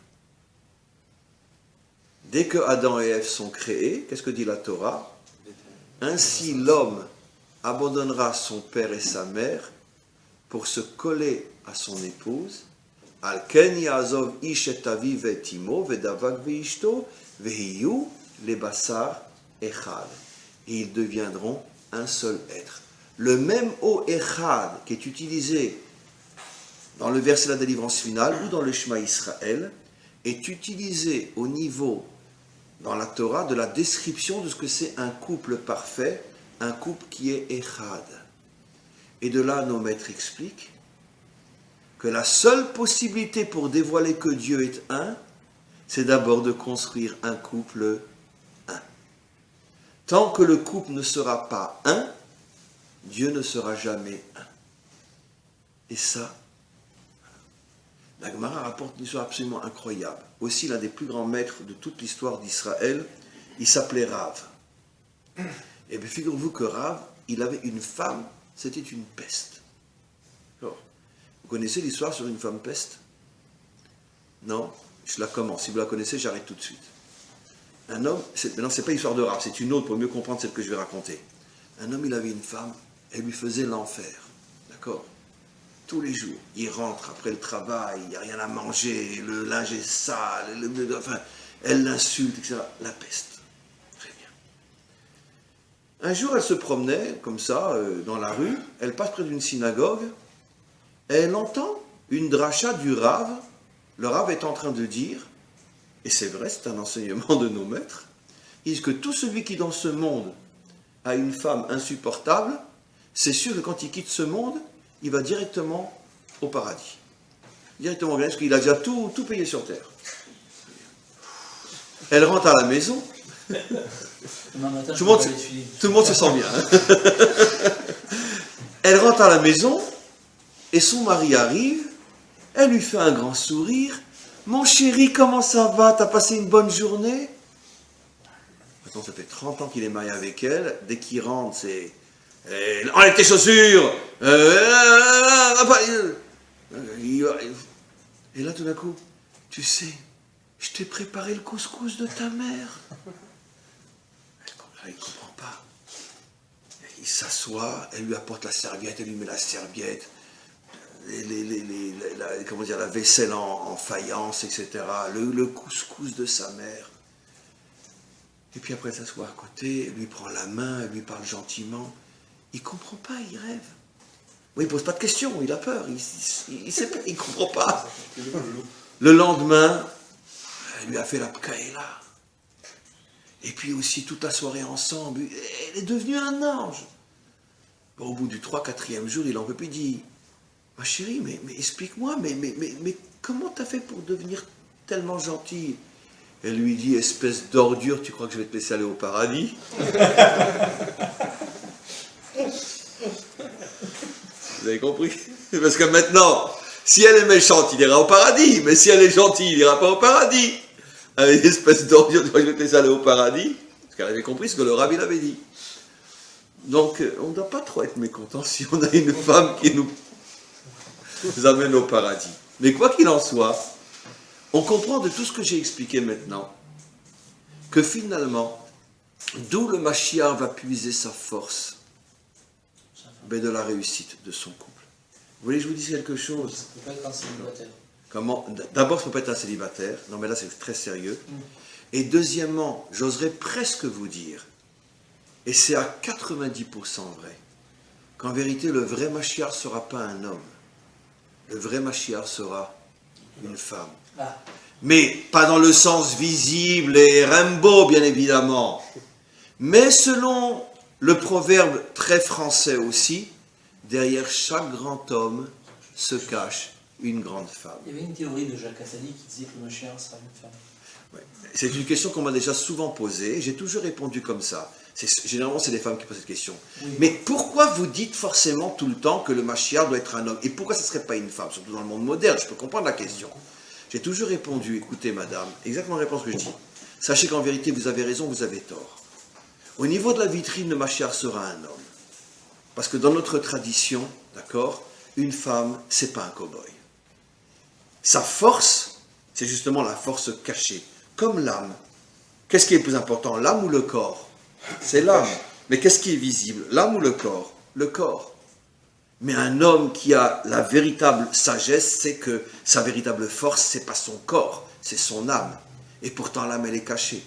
Dès que Adam et Ève sont créés, qu'est-ce que dit la Torah? Ainsi l'homme abandonnera son père et sa mère pour se coller à son épouse. Al ken ya'azov ish et aviv et imo vedavak veishto vehiyu lebasar echad. Et ils deviendront un seul être. Le même mot echad qui est utilisé dans le verset de la délivrance finale ou dans le Shema Israël est utilisé au niveau dans la Torah de la description de ce que c'est un couple parfait, un couple qui est echad. Et de là, nos maîtres expliquent que la seule possibilité pour dévoiler que Dieu est un, c'est d'abord de construire un couple un. Tant que le couple ne sera pas un, Dieu ne sera jamais un. Et ça, la Gemara rapporte une histoire absolument incroyable. Aussi, l'un des plus grands maîtres de toute l'histoire d'Israël, il s'appelait Rav. Et bien, figurez-vous que Rav, il avait une femme, c'était une peste. Alors, vous connaissez l'histoire sur une femme peste? Non? Je la commence. Si vous la connaissez, j'arrête tout de suite. Un homme, maintenant, c'est pas l'histoire de Rav, c'est une autre pour mieux comprendre celle que je vais raconter. Un homme, il avait une femme, elle lui faisait l'enfer. D'accord? Tous les jours, il rentre après le travail, il n'y a rien à manger, le linge est sale, enfin, elle l'insulte, etc. La peste. Très bien. Un jour, elle se promenait, comme ça, dans la rue, elle passe près d'une synagogue, et elle entend une dracha du Rav. Le Rav est en train de dire, et c'est vrai, c'est un enseignement de nos maîtres, il dit que tout celui qui dans ce monde a une femme insupportable, c'est sûr que quand il quitte ce monde, il va directement au paradis. Directement, parce qu'il a déjà tout payé sur terre. Elle rentre à la maison. Tout le monde se sent bien. Elle rentre à la maison et son mari arrive. Elle lui fait un grand sourire. Mon chéri, comment ça va? T'as passé une bonne journée? Maintenant, ça fait 30 ans qu'il est marié avec elle. Dès qu'il rentre, c'est enlève tes chaussures. Et là, tout d'un coup, tu sais, je t'ai préparé le couscous de ta mère. Il ne comprend pas. Il s'assoit, elle lui apporte la serviette, elle lui met la serviette, la vaisselle en faïence, etc. Le couscous de sa mère. Et puis après, elle s'assoit à côté, elle lui prend la main, elle lui parle gentiment. Il ne comprend pas, il rêve. Oui, il ne pose pas de questions, il a peur, il sait pas, il ne comprend pas. Le lendemain, elle lui a fait la pkaïla. Et puis aussi toute la soirée ensemble, elle est devenue un ange. Bon, au bout du 3-4e jour, il n'en peut plus, il dit, ma chérie, mais explique-moi, mais comment t'as fait pour devenir tellement gentille? Elle lui dit, espèce d'ordure, tu crois que je vais te laisser aller au paradis? Vous avez compris? Parce que maintenant, si elle est méchante, il ira au paradis, mais si elle est gentille, il n'ira pas au paradis. Avec une espèce d'ordure, tu crois que je vais te laisser aller au paradis? Parce qu'elle avait compris ce que le rabbi l'avait dit. Donc, on ne doit pas trop être mécontent si on a une femme qui nous amène au paradis. Mais quoi qu'il en soit, on comprend de tout ce que j'ai expliqué maintenant que finalement, d'où le Mashiach va puiser sa force de la réussite de son couple. Vous voulez que je vous dise quelque chose? Ça peut pas être un célibataire. Comment? D'abord, ça ne peut pas être un célibataire. Non, mais là, c'est très sérieux. Et deuxièmement, j'oserais presque vous dire, et c'est à 90% vrai, qu'en vérité, le vrai Mashiach ne sera pas un homme. Le vrai Mashiach sera une femme. Ah. Mais pas dans le sens visible et Rimbaud, bien évidemment. Mais selon le proverbe très français aussi, derrière chaque grand homme se cache une grande femme. Il y avait une théorie de Jacques Cassady qui disait que le Mashiach sera une femme. Ouais. C'est une question qu'on m'a déjà souvent posée, j'ai toujours répondu comme ça. Généralement, c'est les femmes qui posent cette question. Oui. Mais pourquoi vous dites forcément tout le temps que le Mashiach doit être un homme? Et pourquoi ça ne serait pas une femme? Surtout dans le monde moderne, je peux comprendre la question. J'ai toujours répondu, écoutez madame, exactement la réponse que je dis. Sachez qu'en vérité, vous avez raison, vous avez tort. Au niveau de la vitrine, le Mashiach sera un homme. Parce que dans notre tradition, d'accord, une femme, c'est pas un cow-boy. Sa force, c'est justement la force cachée, comme l'âme. Qu'est-ce qui est le plus important, l'âme ou le corps? C'est l'âme. Mais qu'est-ce qui est visible, l'âme ou le corps? Le corps. Mais un homme qui a la véritable sagesse, c'est que sa véritable force, c'est pas son corps, c'est son âme. Et pourtant, l'âme, elle est cachée.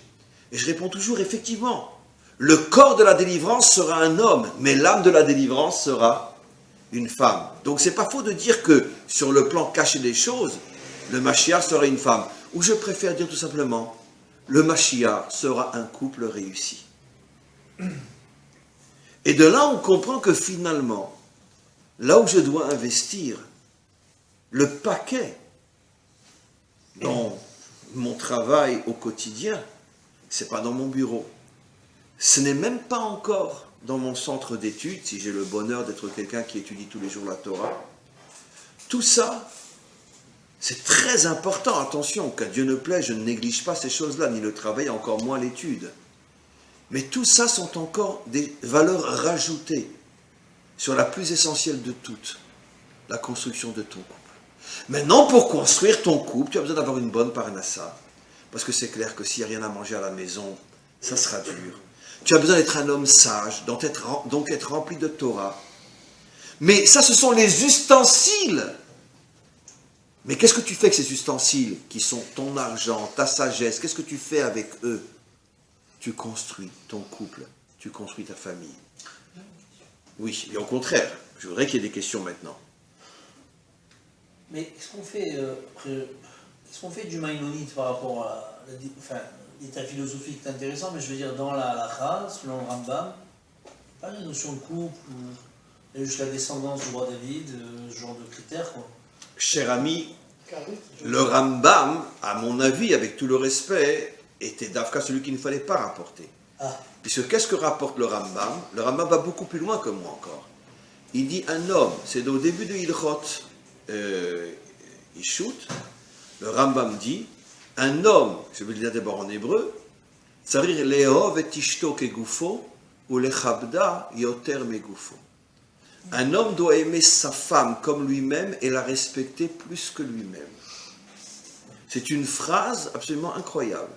Et je réponds toujours, effectivement, le corps de la délivrance sera un homme, mais l'âme de la délivrance sera une femme. Donc, c'est pas faux de dire que, sur le plan caché des choses, le Mashiach sera une femme. Ou je préfère dire tout simplement, le Mashiach sera un couple réussi. Et de là, on comprend que finalement, là où je dois investir le paquet dans mon travail au quotidien, c'est pas dans mon bureau. Ce n'est même pas encore dans mon centre d'études, si j'ai le bonheur d'être quelqu'un qui étudie tous les jours la Torah. Tout ça, c'est très important. Attention, qu'à Dieu ne plaise, je ne néglige pas ces choses-là, ni le travail, encore moins l'étude. Mais tout ça sont encore des valeurs rajoutées sur la plus essentielle de toutes, la construction de ton couple. Maintenant, pour construire ton couple, tu as besoin d'avoir une bonne parnassa, parce que c'est clair que s'il n'y a rien à manger à la maison, ça sera dur. Tu as besoin d'être un homme sage, donc être rempli de Torah. Mais ça, ce sont les ustensiles. Mais qu'est-ce que tu fais avec ces ustensiles qui sont ton argent, ta sagesse? Qu'est-ce que tu fais avec eux? Tu construis ton couple tu construis ta famille. Oui, et au contraire, je voudrais qu'il y ait des questions maintenant. Mais qu'est-ce qu'on fait du Maïmonide par rapport à l'état philosophique est intéressant, mais je veux dire, dans la halakha, selon le Rambam, pas la notion de couple, ou juste la descendance du roi David, ce genre de critères, quoi. Cher ami, le Rambam, à mon avis, avec tout le respect, était d'Afka celui qu'il ne fallait pas rapporter. Ah, Puisque qu'est-ce que rapporte le Rambam? Le Rambam va beaucoup plus loin que moi encore. Il dit un homme, c'est au début de Ilchot Ishut, le Rambam dit, un homme, je vais le dire d'abord en hébreu, Tsarir le'ov et ishto kegufo, ou lechabda yoter megufo. Un homme doit aimer sa femme comme lui-même et la respecter plus que lui-même. C'est une phrase absolument incroyable.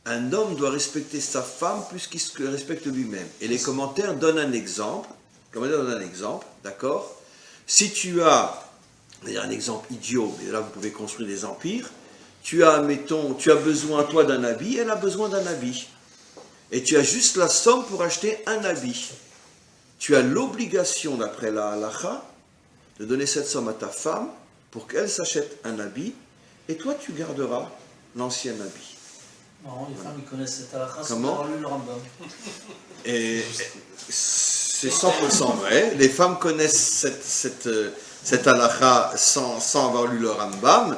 Un homme doit respecter sa femme plus qu'il se respecte lui-même. Et les commentaires donnent un exemple. D'accord? Si tu as, je vais dire un exemple idiot, mais là vous pouvez construire des empires, tu as besoin toi d'un habit, elle a besoin d'un habit. Et tu as juste la somme pour acheter un habit. Tu as l'obligation, d'après la halakha, de donner cette somme à ta femme pour qu'elle s'achète un habit, et toi tu garderas l'ancien habit. non, les femmes, ils connaissent cette halakha sans Comment? avoir lu le Rambam. Et c'est 100% vrai. Les femmes connaissent cette halakha sans avoir lu le Rambam,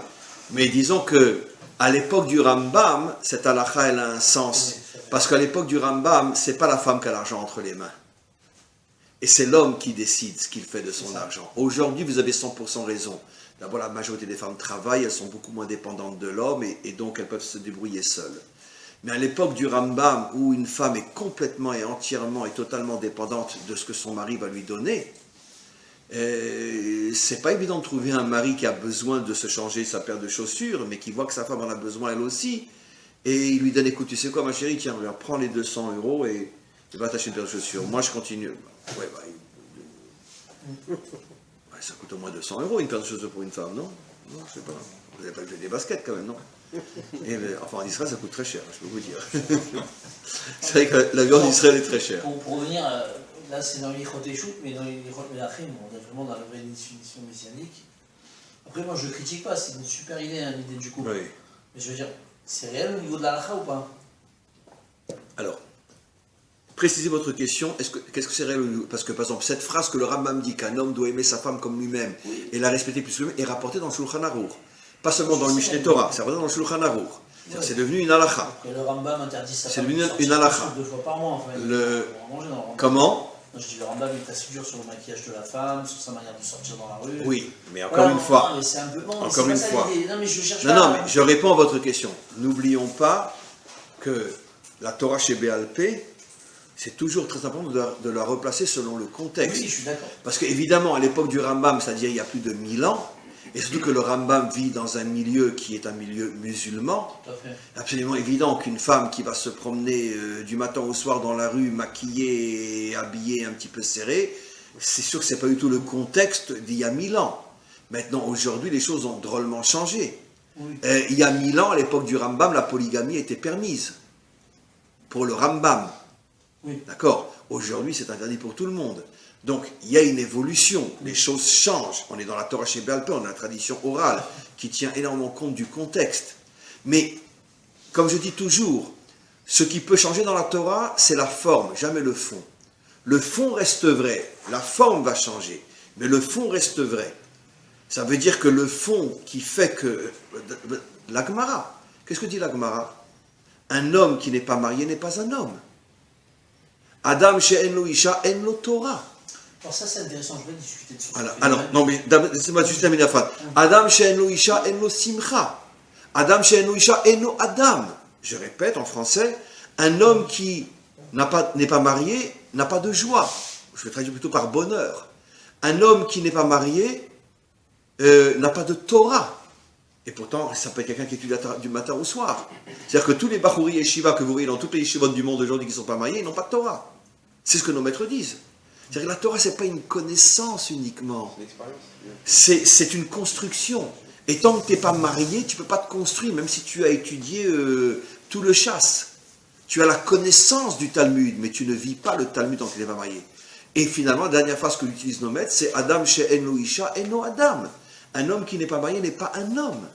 mais disons que à l'époque du Rambam, cette halakha elle a un sens. Parce qu'à l'époque du Rambam, c'est pas la femme qui a l'argent entre les mains. Et c'est l'homme qui décide ce qu'il fait de son argent. Aujourd'hui, vous avez 100% raison. D'abord, la majorité des femmes travaillent, elles sont beaucoup moins dépendantes de l'homme et donc elles peuvent se débrouiller seules. Mais à l'époque du Rambam, où une femme est complètement et entièrement et totalement dépendante de ce que son mari va lui donner, c'est pas évident de trouver un mari qui a besoin de se changer sa paire de chaussures, mais qui voit que sa femme en a besoin elle aussi, et il lui donne, écoute, tu sais quoi ma chérie, tiens, regarde, prends les 200 € et va t'acheter une paire de chaussures. Moi je continue. Ouais, ça coûte au moins 200 € une paire de chaussures pour une femme, non? Non, je sais pas. Vous n'avez pas vu des baskets quand même, non? Enfin, en Israël, ça coûte très cher, je peux vous dire. C'est vrai que la viande d'Israël est très chère. Pour revenir, là c'est dans l'Ichot Eshut, mais dans l'Ichot Melachim, on est vraiment dans la vraie définition messianique. Après, moi je ne critique pas, c'est une super idée, hein, l'idée du couple. Oui. Mais je veux dire, c'est réel au niveau de la halakha ou pas? Alors, précisez votre question, qu'est-ce que c'est réel? Parce que par exemple, cette phrase que le Rambam dit qu'un homme doit aimer sa femme comme lui-même et la respecter plus que lui-même est rapportée dans le Shulchan Aruch. Pas seulement dans le Mishneh Torah, c'est rapporté dans le Shulchan Aruch. C'est devenu une halakha. Et le Rambam interdit ça. C'est devenu une halakha. 2 fois par mois, enfin. Comment? Je dis le Rambam est assez dur sur le maquillage de la femme, sur sa manière de sortir dans la rue. Oui, mais encore une fois. Mais c'est un peu bon, encore une fois. Non, mais je cherche non, pas. non, mais je réponds à votre question. N'oublions pas que la Torah chez Béalpé, c'est toujours très important de la replacer selon le contexte. Oui, je suis d'accord. Parce qu'évidemment, à l'époque du Rambam, c'est-à-dire il y a plus de 1000 ans, et surtout que le Rambam vit dans un milieu qui est un milieu musulman, Tout à fait. absolument évident qu'une femme qui va se promener du matin au soir dans la rue, maquillée et habillée un petit peu serrée, c'est sûr que ce n'est pas du tout le contexte d'il y a 1000 ans. Maintenant, aujourd'hui, les choses ont drôlement changé. Oui. Il y a 1000 ans, à l'époque du Rambam, la polygamie était permise. Pour le Rambam. Oui. D'accord? Aujourd'hui, c'est interdit pour tout le monde. Donc, il y a une évolution, les choses changent. On est dans la Torah chez Béalpé, on a la tradition orale qui tient énormément compte du contexte. Mais, comme je dis toujours, ce qui peut changer dans la Torah, c'est la forme, jamais le fond. Le fond reste vrai, la forme va changer, mais le fond reste vrai. Ça veut dire que le fond qui fait que... La Gemara, qu'est-ce que dit la Gemara? Un homme qui n'est pas marié n'est pas un homme. Adam she'en lo isha en lo Torah. Alors ça c'est intéressant, je vais discuter de ça. Voilà. Alors, non mais, laissez-moi juste terminer la phrase. Adam she'en lo isha en lo simcha. Adam she'en lo isha en lo Adam. Je répète en français, un homme qui n'est pas marié n'a pas de joie. Je vais traduire plutôt par bonheur. Un homme qui n'est pas marié n'a pas de Torah. Et pourtant, ça peut être quelqu'un qui étudie du matin au soir. C'est-à-dire que tous les Bachouri et Shiva que vous voyez dans toutes les yeshivot du monde aujourd'hui qui ne sont pas mariés, ils n'ont pas de Torah. C'est ce que nos maîtres disent. C'est-à-dire que la Torah, ce n'est pas une connaissance uniquement. C'est une construction. Et tant que tu n'es pas marié, tu ne peux pas te construire, même si tu as étudié tout le chasse. Tu as la connaissance du Talmud, mais tu ne vis pas le Talmud tant qu'il n'est pas marié. Et finalement, la dernière phrase que utilisent nos maîtres, c'est Adam she'en lo isha eno Adam. Un homme qui n'est pas marié n'est pas un homme.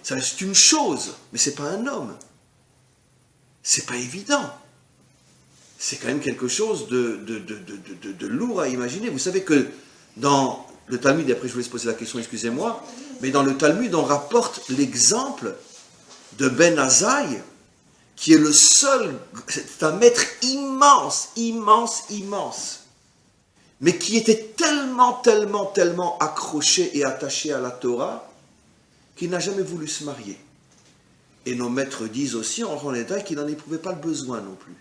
C'est une chose, mais c'est pas un homme. C'est pas évident. C'est quand même quelque chose de lourd à imaginer. Vous savez que dans le Talmud, et après je vous laisse poser la question, excusez-moi, mais dans le Talmud, on rapporte l'exemple de Ben Azaï, qui est le seul, c'est un maître immense, mais qui était tellement accroché et attaché à la Torah, qu'il n'a jamais voulu se marier. Et nos maîtres disent aussi, en rentrant dans les détails, qu'il n'en éprouvait pas le besoin non plus.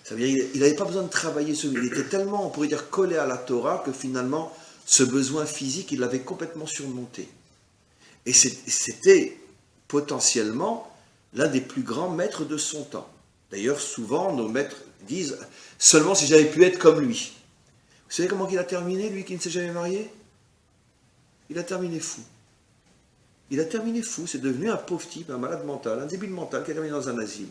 Ça veut dire qu'il n'avait pas besoin de travailler sur lui. Il était tellement, on pourrait dire, collé à la Torah, que finalement, ce besoin physique, il l'avait complètement surmonté. Et c'était potentiellement l'un des plus grands maîtres de son temps. D'ailleurs, souvent, nos maîtres disent, seulement si j'avais pu être comme lui. Vous savez comment il a terminé, lui qui ne s'est jamais marié? Il a terminé fou. Il a terminé fou, c'est devenu un pauvre type, un malade mental, un débile mental qui a terminé dans un asile.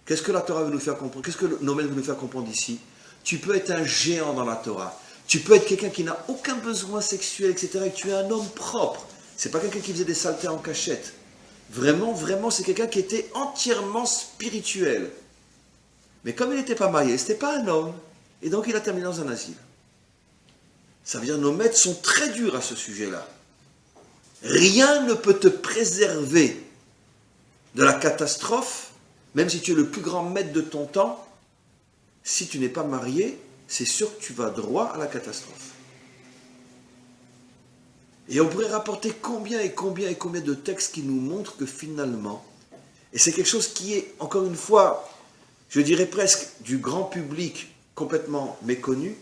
Qu'est-ce que la Torah veut nous faire comprendre? Qu'est-ce que nos maîtres veulent nous faire comprendre ici? Tu peux être un géant dans la Torah. Tu peux être quelqu'un qui n'a aucun besoin sexuel, etc. Et tu es un homme propre. C'est pas quelqu'un qui faisait des saletés en cachette. Vraiment, c'est quelqu'un qui était entièrement spirituel. Mais comme il n'était pas marié, c'était pas un homme. Et donc il a terminé dans un asile. Ça veut dire que nos maîtres sont très durs à ce sujet-là. Rien ne peut te préserver de la catastrophe, même si tu es le plus grand maître de ton temps. Si tu n'es pas marié, c'est sûr que tu vas droit à la catastrophe. Et on pourrait rapporter combien de textes qui nous montrent que finalement, et c'est quelque chose qui est, encore une fois, je dirais presque du grand public complètement méconnu,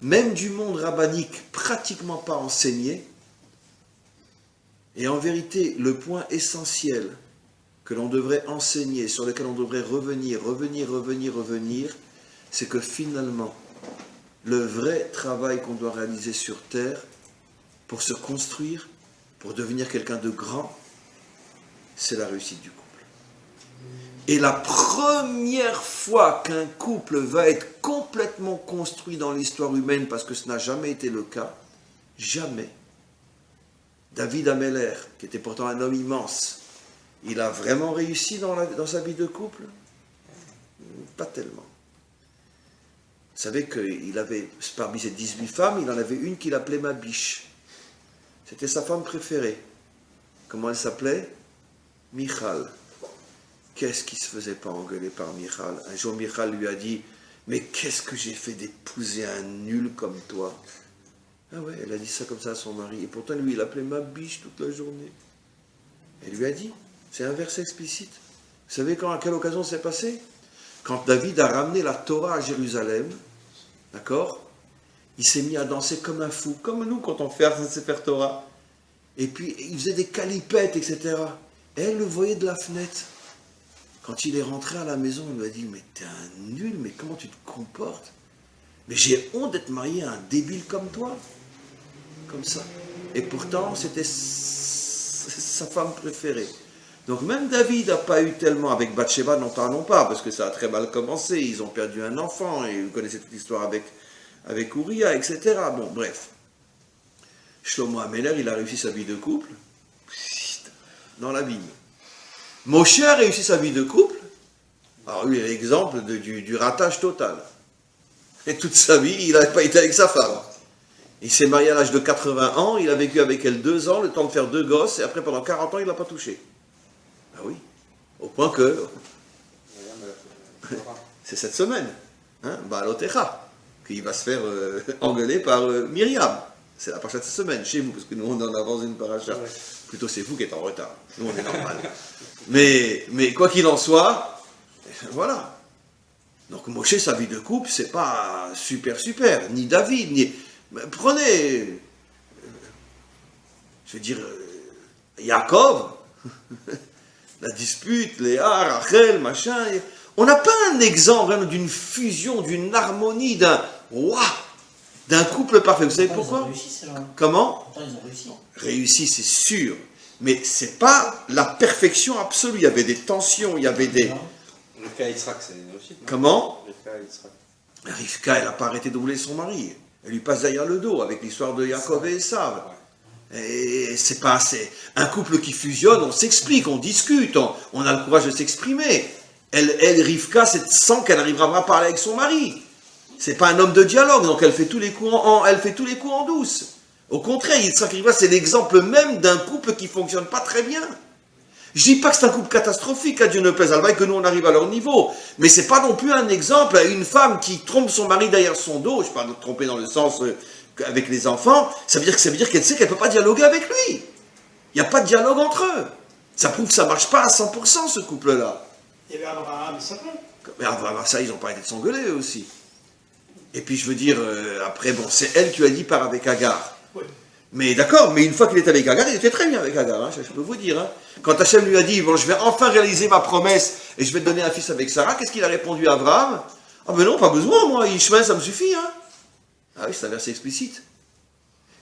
même du monde rabbinique pratiquement pas enseigné, et en vérité, le point essentiel que l'on devrait enseigner, sur lequel on devrait revenir, c'est que finalement, le vrai travail qu'on doit réaliser sur Terre, pour se construire, pour devenir quelqu'un de grand, c'est la réussite du couple. Et la première fois qu'un couple va être complètement construit dans l'histoire humaine, parce que ce n'a jamais été le cas, jamais, David Ameller, qui était pourtant un homme immense, il a vraiment réussi dans sa vie de couple? Pas tellement. Vous savez qu'il avait, parmi ses 18 femmes, il en avait une qu'il appelait ma biche. C'était sa femme préférée. Comment elle s'appelait? Michal. Qu'est-ce qui se faisait pas engueuler par Michal? Un jour, Michal lui a dit, mais qu'est-ce que j'ai fait d'épouser un nul comme toi? Ah ouais, elle a dit ça comme ça à son mari. Et pourtant, lui, il appelait ma biche toute la journée. Elle lui a dit, c'est un verset explicite. Vous savez à quelle occasion c'est passé? Quand David a ramené la Torah à Jérusalem, d'accord? Il s'est mis à danser comme un fou, comme nous quand on fait un Sefer Torah. Et puis, il faisait des calipettes, etc. Et elle le voyait de la fenêtre. Quand il est rentré à la maison, il lui a dit, mais t'es un nul, mais comment tu te comportes? Mais j'ai honte d'être marié à un débile comme toi. Comme ça. Et pourtant, c'était sa femme préférée. Donc même David n'a pas eu tellement, avec Bathsheba, n'en parlons pas, parce que ça a très mal commencé, ils ont perdu un enfant, et vous connaissez toute l'histoire avec Uriah, etc. Bon, bref. Shlomo Ameler, il a réussi sa vie de couple dans la Bible. Moshe a réussi sa vie de couple. Alors lui, il est l'exemple du ratage total. Et toute sa vie, il n'avait pas été avec sa femme. Il s'est marié à l'âge de 80 ans, il a vécu avec elle 2 ans, le temps de faire 2 gosses, et après pendant 40 ans, il ne l'a pas touché. Ah oui, au point que... c'est cette semaine, hein, Baalotecha, qu'il va se faire engueuler par Myriam. C'est la paracha de cette semaine, chez vous, parce que nous on en avance une paracha. Ouais. Plutôt c'est vous qui êtes en retard, nous on est normal. mais quoi qu'il en soit, voilà. Donc Moshe, sa vie de couple, c'est pas super, ni David, ni... Prenez, je veux dire, Yaakov, la dispute, Léa, Rachel, machin. On n'a pas un exemple vraiment d'une fusion, d'une harmonie, d'un couple parfait. Vous savez pourquoi? Ils ont réussi, ces gens. Comment? Ils ont réussi. Réussi, c'est sûr. Mais c'est pas la perfection absolue. Il y avait des tensions, il y avait des... Rivka et Yitzhak, c'est logique. Comment? Rivka et Yitzhak. Rivka, elle n'a pas arrêté de rouler son mari. Elle lui passe derrière le dos avec l'histoire de Jacob et Esav. Et c'est pas assez. Un couple qui fusionne, on s'explique, on discute, on a le courage de s'exprimer. Rivka, sent qu'elle n'arrivera pas à parler avec son mari. C'est pas un homme de dialogue, donc elle fait tous les coups en douce. Au contraire, Yitzhak et Rivka, c'est l'exemple même d'un couple qui fonctionne pas très bien. Je dis pas que c'est un couple catastrophique, à Dieu ne plaise, que nous on arrive à leur niveau, mais c'est pas non plus un exemple à une femme qui trompe son mari derrière son dos, je parle de tromper dans le sens avec les enfants, ça veut dire qu'elle sait qu'elle peut pas dialoguer avec lui. Il n'y a pas de dialogue entre eux. Ça prouve que ça marche pas à 100% ce couple-là. Il y avait Abraham et Sarah. Mais avant ça, ils n'ont pas été de s'engueuler eux aussi. Et puis je veux dire, après, bon, c'est elle qui lui a dit pars avec Agar. Oui. Mais d'accord, mais une fois qu'il était avec Agar, il était très bien avec Agar, hein, je peux vous dire. Hein. Quand Hachem lui a dit, bon, je vais enfin réaliser ma promesse et je vais te donner un fils avec Sarah, qu'est-ce qu'il a répondu à Abraham? Ah ben non, pas besoin, moi, Ishmael, ça me suffit. Hein. Ah oui, c'est un verset explicite.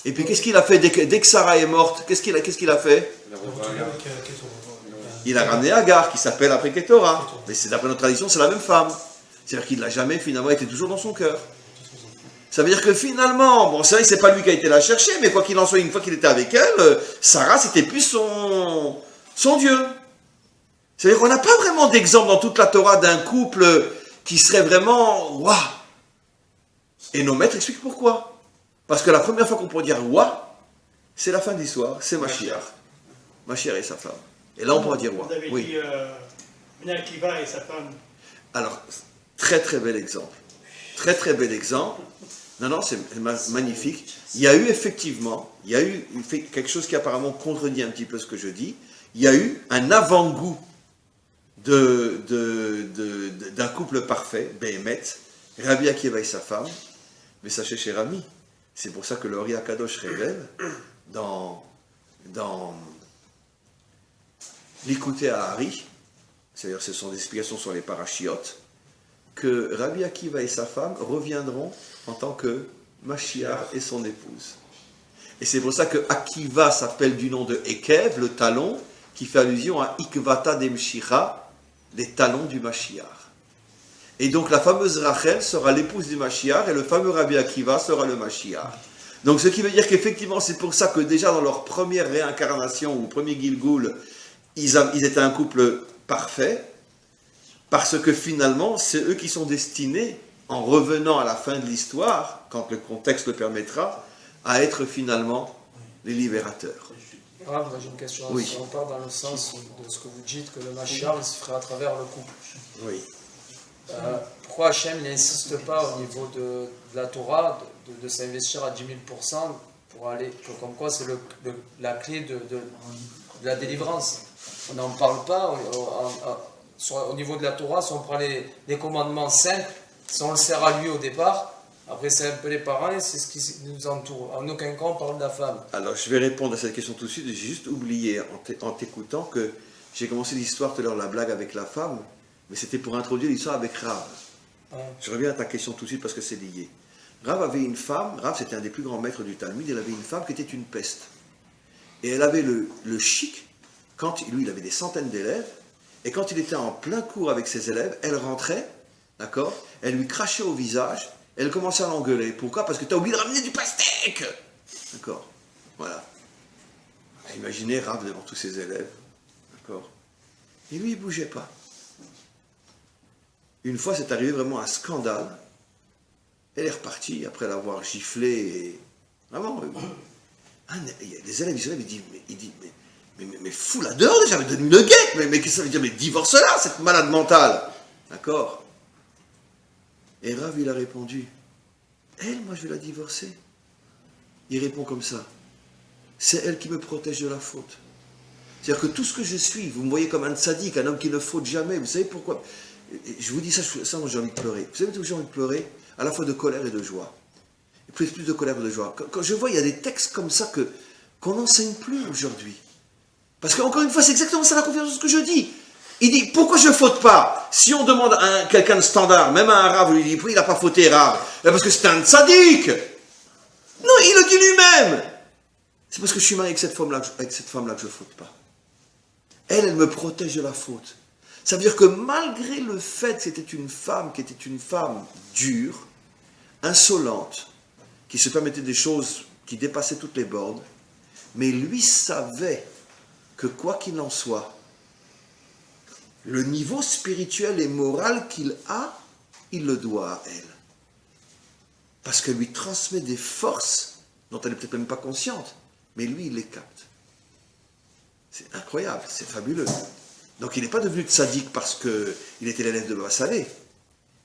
Et puis qu'est-ce qu'il a fait dès que Sarah est morte? Qu'est-ce qu'il a fait? Il a ramené Agar, qui s'appelle après Ketora. Mais c'est d'après notre tradition, c'est la même femme. C'est-à-dire qu'il ne l'a jamais, finalement, été toujours dans son cœur. Ça veut dire que finalement, bon, c'est vrai que c'est pas lui qui a été la chercher, mais quoi qu'il en soit, une fois qu'il était avec elle, Sarah, c'était plus son Dieu. C'est-à-dire qu'on n'a pas vraiment d'exemple dans toute la Torah d'un couple qui serait vraiment waouh. Et nos maîtres expliquent pourquoi. Parce que la première fois qu'on pourrait dire waouh, c'est la fin de l'histoire, c'est Mashiach. Mashiach et sa femme. Et là, on pourra dire waouh. Vous avez dit Ben Akiva et sa femme. Alors, très très bel exemple. Très très bel exemple. Non, c'est magnifique. Il y a eu effectivement, quelque chose qui apparemment contredit un petit peu ce que je dis. Il y a eu un avant-goût d'un couple parfait, Béhémet, Rabbi Akiva et sa femme. Mais sachez, cher ami, c'est pour ça que le Ori Akadosh révèle dans l'Ikouté à Hari, c'est-à-dire ce sont des explications sur les parachiotes, que Rabbi Akiva et sa femme reviendront en tant que Mashiach et son épouse. Et c'est pour ça que Akiva s'appelle du nom de Ekev, le talon, qui fait allusion à Ikvata Demshira, les talons du Mashiach. Et donc la fameuse Rachel sera l'épouse du Mashiach et le fameux Rabbi Akiva sera le Mashiach. Donc ce qui veut dire qu'effectivement c'est pour ça que déjà dans leur première réincarnation ou premier Gilgul, ils étaient un couple parfait, parce que finalement c'est eux qui sont destinés, en revenant à la fin de l'histoire, quand le contexte le permettra, à être finalement les libérateurs. Rav, j'ai une question. Oui. Si on part dans le sens de ce que vous dites, que le Mashiach se ferait à travers le couple. Oui. Pourquoi Hachem n'insiste pas au niveau de la Torah de s'investir à 10 000% pour aller, comme quoi c'est la clé de la délivrance. On n'en parle pas au niveau de la Torah, si on prend les commandements simples, si on le sert à lui au départ, après c'est un peu les parents et c'est ce qui nous entoure. En aucun cas on parle de la femme. Alors je vais répondre à cette question tout de suite, j'ai juste oublié en t'écoutant que j'ai commencé l'histoire tout à l'heure, la blague avec la femme, mais c'était pour introduire l'histoire avec Rav. Je reviens à ta question tout de suite parce que c'est lié. Rav avait une femme, Rav c'était un des plus grands maîtres du Talmud, il avait une femme qui était une peste. Et elle avait le chic, lui il avait des centaines d'élèves, et quand il était en plein cours avec ses élèves, elle rentrait, d'accord, elle lui crachait au visage, elle commençait à l'engueuler. Pourquoi? Parce que tu as oublié de ramener du pastèque. D'accord, voilà. Imaginez Rav devant tous ses élèves, d'accord, et lui il ne bougeait pas. Une fois, c'est arrivé vraiment un scandale. Elle est repartie après l'avoir giflé. Et... Vraiment, les élèves, il dit, mais fous-la dehors déjà, mais donne-lui une guette, mais qu'est-ce que ça veut dire? Mais divorce-la, cette malade mentale. D'accord? Et Rav, il a répondu, elle, moi, je vais la divorcer. Il répond comme ça, c'est elle qui me protège de la faute. C'est-à-dire que tout ce que je suis, vous me voyez comme un tzaddik, un homme qui ne faute jamais. Vous savez pourquoi? Je vous dis ça moi j'ai envie de pleurer. Vous savez où j'ai envie de pleurer? À la fois de colère et de joie. Et plus de colère et de joie. Quand je vois, il y a des textes comme ça qu'on n'enseigne plus aujourd'hui. Parce qu'encore une fois, c'est exactement ça la conférence de ce que je dis. Il dit, pourquoi je ne faute pas? Si on demande à quelqu'un de standard, même à un Rav, on lui dit, pourquoi il n'a pas fauté Rav? Parce que c'est un tzaddik. Non, il le dit lui-même. C'est parce que je suis marié avec cette femme-là que je ne faute pas. Elle me protège de la faute. Ça veut dire que malgré le fait que c'était une femme qui était une femme dure, insolente, qui se permettait des choses qui dépassaient toutes les bornes, mais lui savait que quoi qu'il en soit, le niveau spirituel et moral qu'il a, il le doit à elle. Parce qu'elle lui transmet des forces dont elle n'est peut-être même pas consciente, mais lui, il les capte. C'est incroyable, c'est fabuleux. Donc il n'est pas devenu tzaddik parce qu'il était l'élève de Baba Saleh.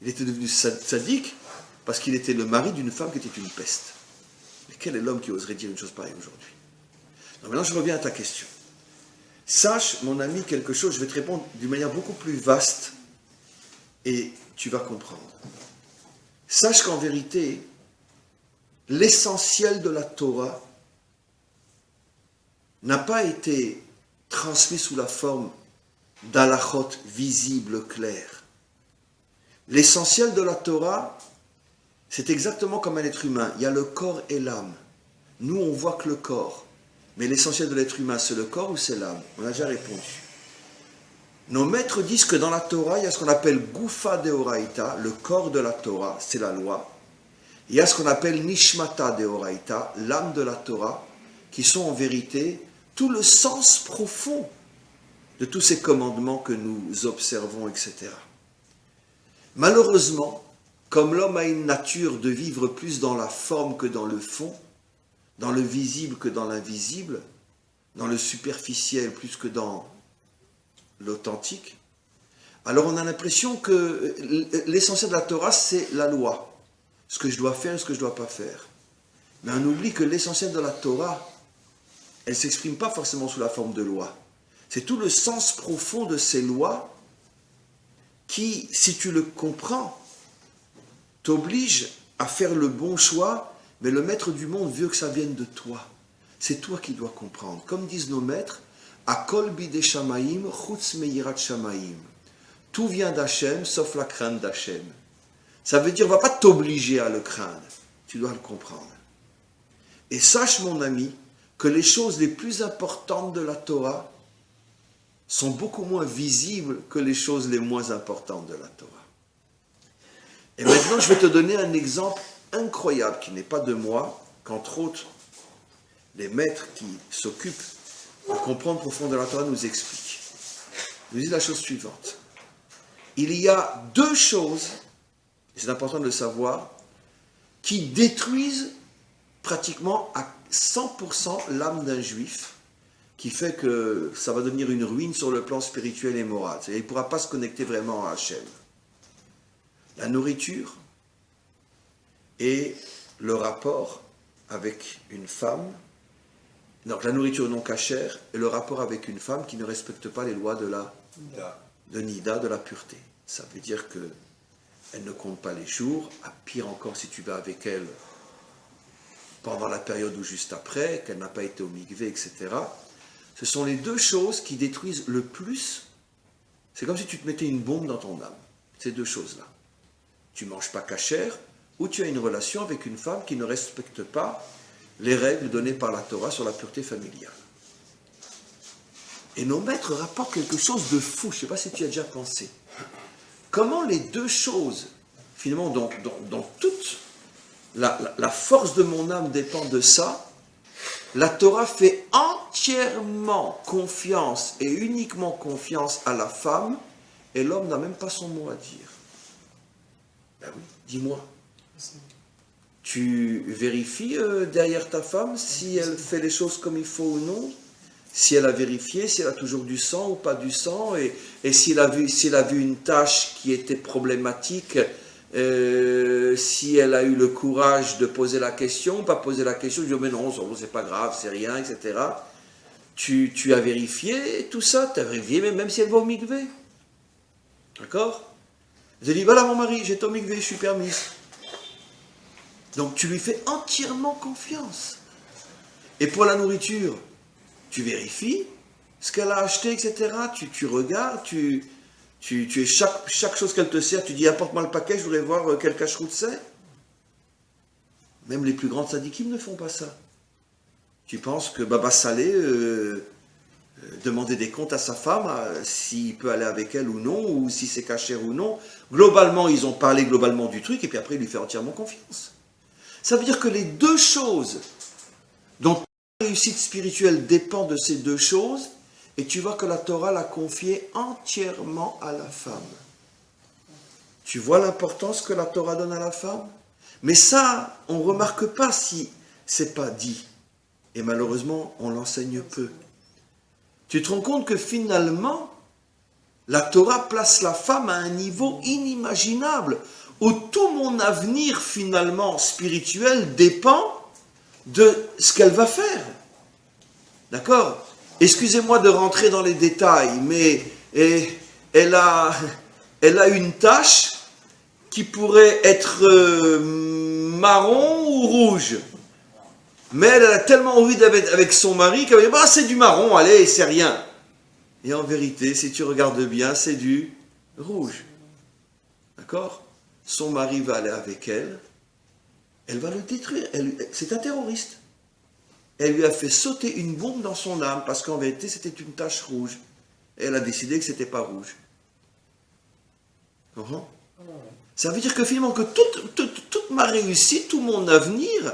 Il était devenu tzaddik parce qu'il était le mari d'une femme qui était une peste. Mais quel est l'homme qui oserait dire une chose pareille aujourd'hui? Donc maintenant je reviens à ta question. Sache, mon ami, quelque chose, je vais te répondre d'une manière beaucoup plus vaste et tu vas comprendre. Sache qu'en vérité, l'essentiel de la Torah n'a pas été transmis sous la forme d'halachot visibles, clairs. L'essentiel de la Torah, c'est exactement comme un être humain. Il y a le corps et l'âme. Nous, on voit que le corps. Mais l'essentiel de l'être humain, c'est le corps ou c'est l'âme? On a déjà répondu. Nos maîtres disent que dans la Torah, il y a ce qu'on appelle Gufa Deoraita, le corps de la Torah, c'est la loi. Il y a ce qu'on appelle Nishmata Deoraita, l'âme de la Torah, qui sont en vérité tout le sens profond de tous ces commandements que nous observons, etc. Malheureusement, comme l'homme a une nature de vivre plus dans la forme que dans le fond, dans le visible que dans l'invisible, dans le superficiel plus que dans l'authentique, alors on a l'impression que l'essentiel de la Torah, c'est la loi, ce que je dois faire et ce que je ne dois pas faire. Mais on oublie que l'essentiel de la Torah, elle ne s'exprime pas forcément sous la forme de loi. C'est tout le sens profond de ces lois qui, si tu le comprends, t'oblige à faire le bon choix, mais le maître du monde veut que ça vienne de toi. C'est toi qui dois comprendre. Comme disent nos maîtres, Akol bide shamaim, chutz meyirat shamaim. Tout vient d'Hachem, sauf la crainte d'Hachem. Ça veut dire, on ne va pas t'obliger à le craindre. Tu dois le comprendre. Et sache, mon ami, que les choses les plus importantes de la Torah sont beaucoup moins visibles que les choses les moins importantes de la Torah. Et maintenant, je vais te donner un exemple incroyable qui n'est pas de moi, qu'entre autres, les maîtres qui s'occupent de comprendre profondément la Torah nous expliquent. Ils nous disent la chose suivante. Il y a deux choses, et c'est important de le savoir, qui détruisent pratiquement à 100% l'âme d'un juif, qui fait que ça va devenir une ruine sur le plan spirituel et moral. C'est-à-dire, il ne pourra pas se connecter vraiment à Hachem. La nourriture et le rapport avec une femme, donc la nourriture non cachère et le rapport avec une femme qui ne respecte pas les lois de Nida, de la pureté. Ça veut dire qu'elle ne compte pas les jours, à pire encore si tu vas avec elle pendant la période ou juste après, qu'elle n'a pas été au mikvé, etc. Ce sont les deux choses qui détruisent le plus. C'est comme si tu te mettais une bombe dans ton âme. Ces deux choses-là. Tu ne manges pas cachère, ou tu as une relation avec une femme qui ne respecte pas les règles données par la Torah sur la pureté familiale. Et nos maîtres rapportent quelque chose de fou, je ne sais pas si tu y as déjà pensé. Comment les deux choses, finalement, dont toute la force de mon âme dépend de ça, la Torah fait entièrement confiance et uniquement confiance à la femme, et l'homme n'a même pas son mot à dire. Ben oui, dis-moi. Tu vérifies derrière ta femme si elle fait les choses comme il faut ou non, si elle a vérifié, si elle a toujours du sang ou pas du sang, et s'il a vu une tâche qui était problématique, si elle a eu le courage de poser la question, pas poser la question, je dis mais non, c'est pas grave, c'est rien, etc. Tu as vérifié tout ça, tu as vérifié même si elle va au mikvé. D'accord? Elle dit voilà mon mari, j'ai au mikvé, je suis permise. Donc tu lui fais entièrement confiance. Et pour la nourriture, tu vérifies ce qu'elle a acheté, etc. Tu regardes, tu es chaque chose qu'elle te sert, tu dis apporte-moi le paquet, je voudrais voir quel cache-route c'est. Même les plus grands tzadikim ne font pas ça. Tu penses que Baba Saleh, demander des comptes à sa femme, s'il peut aller avec elle ou non, ou si c'est cachère ou non. Globalement, ils ont parlé globalement du truc, et puis après, il lui fait entièrement confiance. Ça veut dire que les deux choses dont la réussite spirituelle dépend de ces deux choses, et tu vois que la Torah l'a confié entièrement à la femme. Tu vois l'importance que la Torah donne à la femme? Mais ça, on ne remarque pas si c'est pas dit. Et malheureusement, on l'enseigne peu. Tu te rends compte que finalement, la Torah place la femme à un niveau inimaginable, où tout mon avenir finalement spirituel dépend de ce qu'elle va faire. D'accord? Excusez-moi de rentrer dans les détails, mais elle a une tache qui pourrait être marron ou rouge. Mais elle a tellement envie d'être avec son mari qu'elle va dire, bah, c'est du marron, allez, c'est rien. Et en vérité, si tu regardes bien, c'est du rouge. D'accord? Son mari va aller avec elle, elle va le détruire. C'est un terroriste. Elle lui a fait sauter une bombe dans son âme parce qu'en vérité, c'était une tache rouge. Et elle a décidé que ce n'était pas rouge. Comprends? Ça veut dire que finalement, que toute ma réussite, tout mon avenir,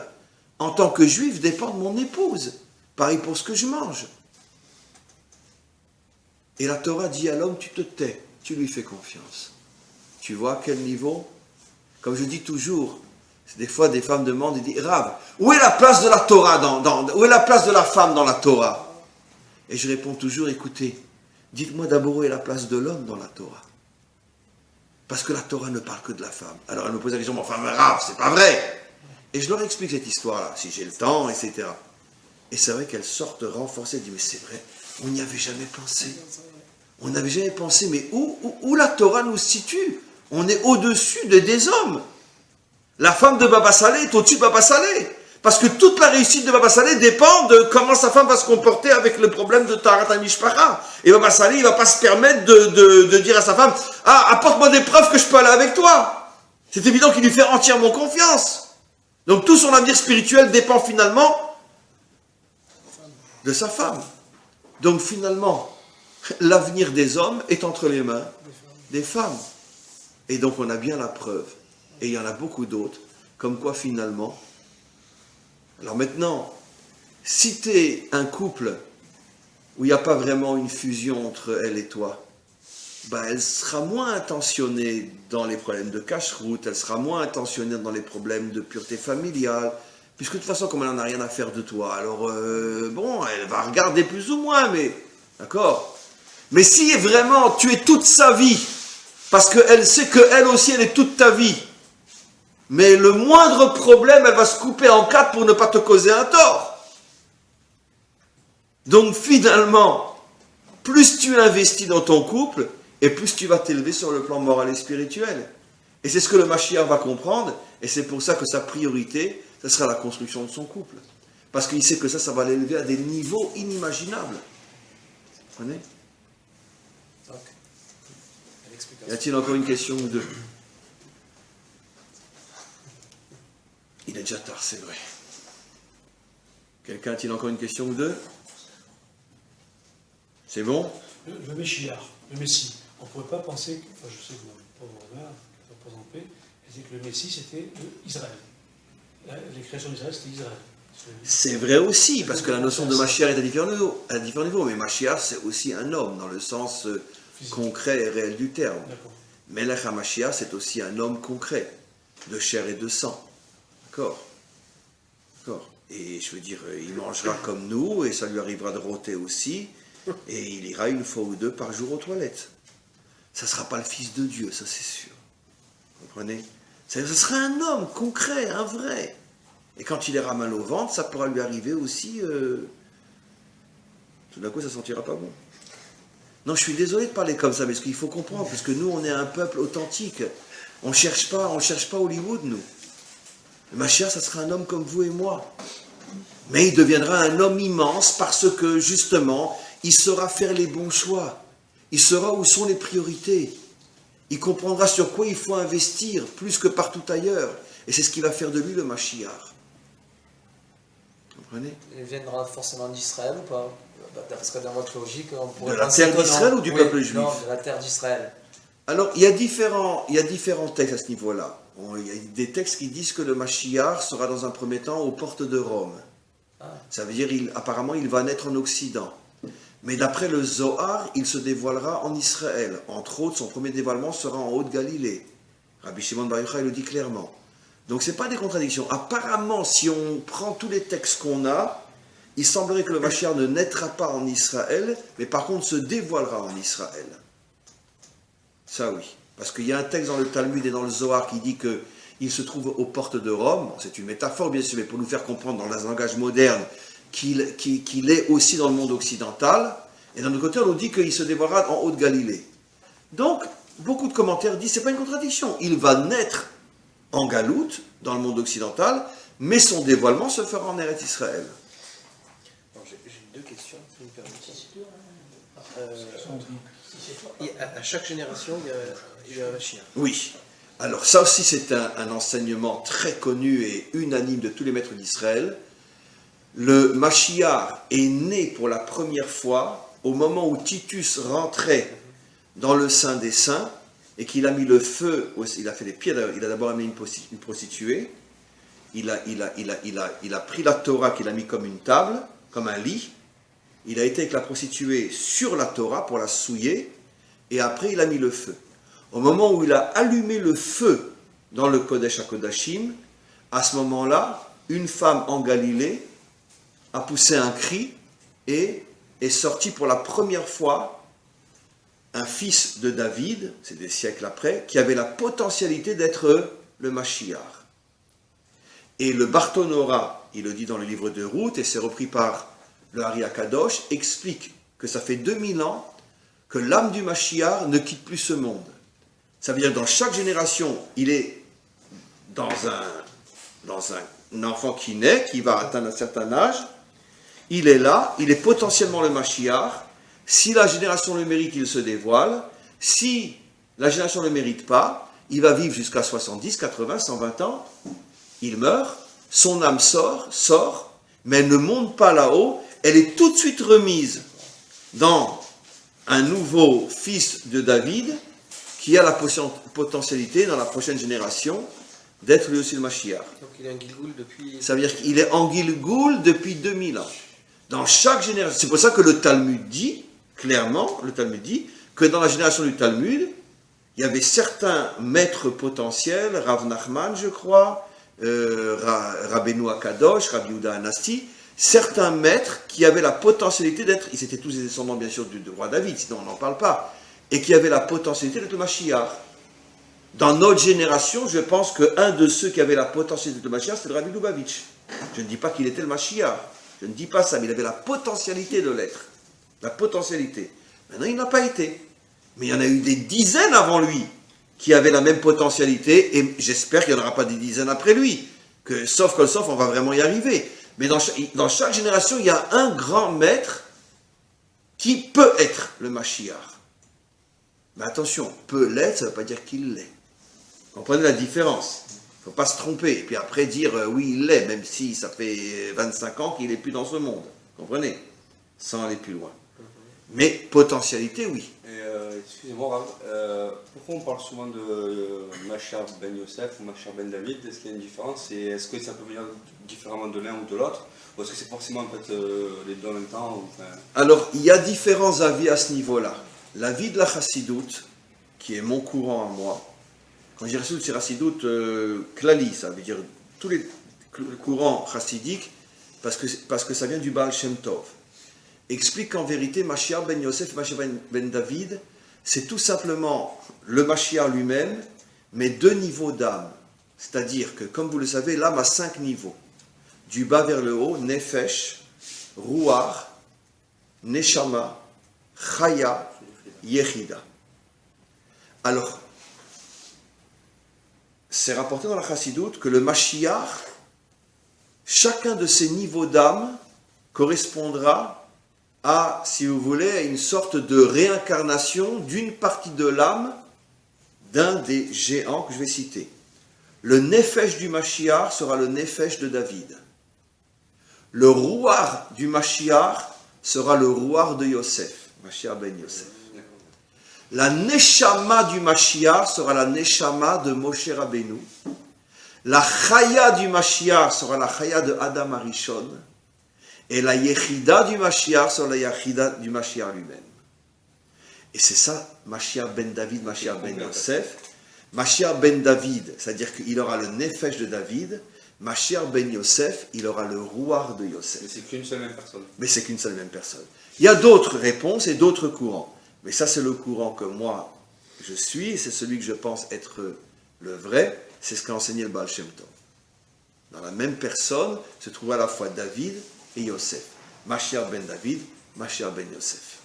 en tant que juif, dépend de mon épouse. Pareil pour ce que je mange. Et la Torah dit à l'homme, tu te tais, tu lui fais confiance. Tu vois à quel niveau? Comme je dis toujours, des fois des femmes demandent, ils disent, Rav, où est la place de la Torah où est la place de la femme dans la Torah? Et je réponds toujours, écoutez, dites-moi d'abord où est la place de l'homme dans la Torah. Parce que la Torah ne parle que de la femme. Alors elle me pose la question, mais enfin, Rav, c'est pas vrai. Et je leur explique cette histoire-là, si j'ai le temps, etc. Et c'est vrai qu'elles sortent renforcées, elles disent, mais c'est vrai, on n'y avait jamais pensé. On n'avait jamais pensé, mais où la Torah nous situe? On est au-dessus des hommes. La femme de Baba Salé est au-dessus de Baba Salé. Parce que toute la réussite de Baba Salé dépend de comment sa femme va se comporter avec le problème de Taharat HaMishpacha. Et Baba Salé, il ne va pas se permettre de dire à sa femme, ah, apporte-moi des preuves que je peux aller avec toi. C'est évident qu'il lui fait entièrement confiance. Donc tout son avenir spirituel dépend finalement de sa femme. Donc finalement, l'avenir des hommes est entre les mains des femmes. Et donc on a bien la preuve. Et il y en a beaucoup d'autres, comme quoi finalement... Alors maintenant, si tu es un couple où il n'y a pas vraiment une fusion entre elle et toi, bah elle sera moins intentionnée dans les problèmes de cache-route, elle sera moins intentionnée dans les problèmes de pureté familiale, puisque de toute façon, comme elle n'en a rien à faire de toi, alors bon, elle va regarder plus ou moins, mais d'accord. Mais si vraiment tu es toute sa vie, parce qu'elle sait qu'elle aussi, elle est toute ta vie, mais le moindre problème, elle va se couper en quatre pour ne pas te causer un tort. Donc finalement, plus tu investis dans ton couple, et plus tu vas t'élever sur le plan moral et spirituel. Et c'est ce que le Mashiach va comprendre, et c'est pour ça que sa priorité, ce sera la construction de son couple. Parce qu'il sait que ça va l'élever à des niveaux inimaginables. Vous comprenez? Y a-t-il encore une question ou deux? Il est déjà tard, c'est vrai. Quelqu'un a-t-il encore une question ou deux? C'est bon? Le Meshiach, le Messie. On ne pourrait pas penser, enfin je sais que mon pauvre Robert, qui ne pas en paix, disait que le Messie c'était Israël. Les créations d'Israël c'était Israël. C'est vrai aussi, parce que la notion de Mashiach est à différents niveaux. Mais Mashiach c'est aussi un homme, dans le sens concret et réel du terme. Melech HaMashiach c'est aussi un homme concret, de chair et de sang. D'accord. Et je veux dire, il mangera comme nous, et ça lui arrivera de rôter aussi, et il ira une fois ou deux par jour aux toilettes. Ça ne sera pas le Fils de Dieu, ça c'est sûr. Vous comprenez? Ça sera un homme concret, un vrai. Et quand il ira mal au ventre, ça pourra lui arriver aussi... Tout d'un coup, ça ne sentira pas bon. Non, je suis désolé de parler comme ça, mais ce qu'il faut comprendre, parce que nous, on est un peuple authentique. On ne cherche pas Hollywood, nous. Le Mashiach, ça sera un homme comme vous et moi. Mais il deviendra un homme immense parce que, justement, il saura faire les bons choix. Il saura où sont les priorités. Il comprendra sur quoi il faut investir, plus que partout ailleurs. Et c'est ce qui va faire de lui le Mashiach. Vous Comprenez? Il viendra forcément d'Israël ou pas? Parce que dans votre logique, on pourrait De la penser terre que non. d'Israël ou du Oui, peuple juif? Non, de la terre d'Israël. Alors, il y a différents textes à ce niveau-là. Il y a des textes qui disent que le Mashiach sera dans un premier temps aux portes de Rome. Ah. Ça veut dire, apparemment, il va naître en Occident. Mais d'après le Zohar, il se dévoilera en Israël. Entre autres, son premier dévoilement sera en Haute-Galilée. Rabbi Shimon Bar Yochai le dit clairement. Donc, ce n'est pas des contradictions. Apparemment, si on prend tous les textes qu'on a, il semblerait que le Mashiach ne naîtra pas en Israël, mais par contre se dévoilera en Israël. Ça oui. Parce qu'il y a un texte dans le Talmud et dans le Zohar qui dit qu'il se trouve aux portes de Rome. C'est une métaphore bien sûr, mais pour nous faire comprendre dans le langage moderne qu'il est aussi dans le monde occidental. Et d'un autre côté, on nous dit qu'il se dévoilera en Haute-Galilée. Donc, beaucoup de commentaires disent que ce n'est pas une contradiction. Il va naître en Galoute, dans le monde occidental, mais son dévoilement se fera en Eretz Israël. J'ai deux questions, si vous me permettez. À chaque génération, il y a un Mashiach. Oui. Alors ça aussi, c'est un enseignement très connu et unanime de tous les maîtres d'Israël. Le Mashiach est né pour la première fois au moment où Titus rentrait dans le Saint des Saints et qu'il a mis le feu, il a fait les pieds, il a d'abord amené une prostituée, il a pris la Torah qu'il a mis comme une table, comme un lit, il a été avec la prostituée sur la Torah pour la souiller, et après il a mis le feu. Au moment où il a allumé le feu dans le Kodesh HaKodashim, à ce moment-là, une femme en Galilée a poussé un cri et est sorti pour la première fois un fils de David, c'est des siècles après, qui avait la potentialité d'être le Mashiach. Et le Bartonora, il le dit dans le livre de Ruth, et c'est repris par le Hari HaKadosh, explique que ça fait 2000 ans que l'âme du Mashiach ne quitte plus ce monde. Ça veut dire que dans chaque génération, il est dans un enfant qui naît, qui va atteindre un certain âge, il est là, il est potentiellement le Mashiach. Si la génération le mérite, il se dévoile. Si la génération ne le mérite pas, il va vivre jusqu'à 70, 80, 120 ans, il meurt, son âme sort, mais elle ne monte pas là-haut, elle est tout de suite remise dans un nouveau fils de David qui a la potentialité dans la prochaine génération d'être lui aussi le Mashiach. Donc il est en Gilgoul depuis... Ça veut dire qu'il est en Gilgoul depuis 2000 ans. Dans chaque génération. C'est pour ça que le Talmud dit, clairement, que dans la génération du Talmud, il y avait certains maîtres potentiels, Rav Nachman, je crois, Rabbeinu Akadosh, Rabbi Yehuda Anasti, certains maîtres qui avaient la potentialité d'être, ils étaient tous des descendants bien sûr du roi David, sinon on n'en parle pas, et qui avaient la potentialité d'être le Mashiach. Dans notre génération, je pense qu'un de ceux qui avait la potentialité d'être le Mashiach, c'était le Rabbi Lubavitch. Je ne dis pas qu'il était le Mashiach, je ne dis pas ça, mais il avait la potentialité de l'être. La potentialité. Maintenant, il n'a pas été. Mais il y en a eu des dizaines avant lui qui avaient la même potentialité, et j'espère qu'il n'y en aura pas des dizaines après lui. Sauf, on va vraiment y arriver. Mais dans chaque génération, il y a un grand maître qui peut être le Mashiach. Mais attention, peut l'être, ça ne veut pas dire qu'il l'est. Comprenez la différence. Il ne faut pas se tromper. Et puis après dire oui, il l'est, même si ça fait 25 ans qu'il n'est plus dans ce monde. Comprenez? Sans aller plus loin. Mais potentialité, oui. Excusez-moi, Rav, pourquoi on parle souvent de Mashiach ben Yosef ou Mashiach ben David? Est-ce qu'il y a une différence? Et est-ce que ça peut venir différemment de l'un ou de l'autre? Ou est-ce que c'est forcément en fait, les deux en même temps Alors, il y a différents avis à ce niveau-là. L'avis de la Chassidoute, qui est mon courant à moi, quand je dis Chassidoute, c'est Chassidoute Klali, ça veut dire tous les courants chassidiques, parce que ça vient du Baal Shem Tov, explique qu'en vérité, Mashiach ben Yosef, Mashiach ben David, c'est tout simplement le Mashiach lui-même, mais 2 niveaux d'âme. C'est-à-dire que, comme vous le savez, l'âme a 5 niveaux. Du bas vers le haut, Nefesh, Ruach, Neshama, Chaya, Yechida. Alors, c'est rapporté dans la Chassidoute que le Mashiach, chacun de ces niveaux d'âme correspondra à, si vous voulez, à une sorte de réincarnation d'une partie de l'âme d'un des géants que je vais citer. Le Nefesh du Mashiach sera le Nefesh de David. le rouar du Mashiach sera le rouar de Yosef, Mashiach ben Yosef. La neshama du Mashiach sera la neshama de Moshe Rabbeinu. La chaya du Mashiach sera la chaya de Adam Arishon. Et la yechida du Mashiach sera la yechida du Mashiach lui-même. Et c'est ça, Mashiach ben David, Mashiach ben Yosef. Mashiach ben David, c'est-à-dire qu'il aura le nefesh de David. Mashiach ben Yosef, il aura le rouar de Yosef. Mais c'est qu'une seule même personne. Mais c'est qu'une seule même personne. Il y a d'autres réponses et d'autres courants. Mais ça, c'est le courant que moi, je suis, et c'est celui que je pense être le vrai. C'est ce qu'a enseigné le Baal Shem Tov. Dans la même personne se trouve à la fois David et Yosef. Mashiach ben David, Mashiach ben Yosef.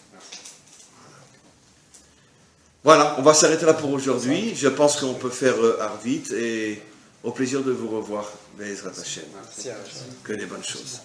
Voilà, on va s'arrêter là pour aujourd'hui. Je pense qu'on peut faire Arvit et au plaisir de vous revoir. Be'ezrat Hashem. Que des bonnes choses.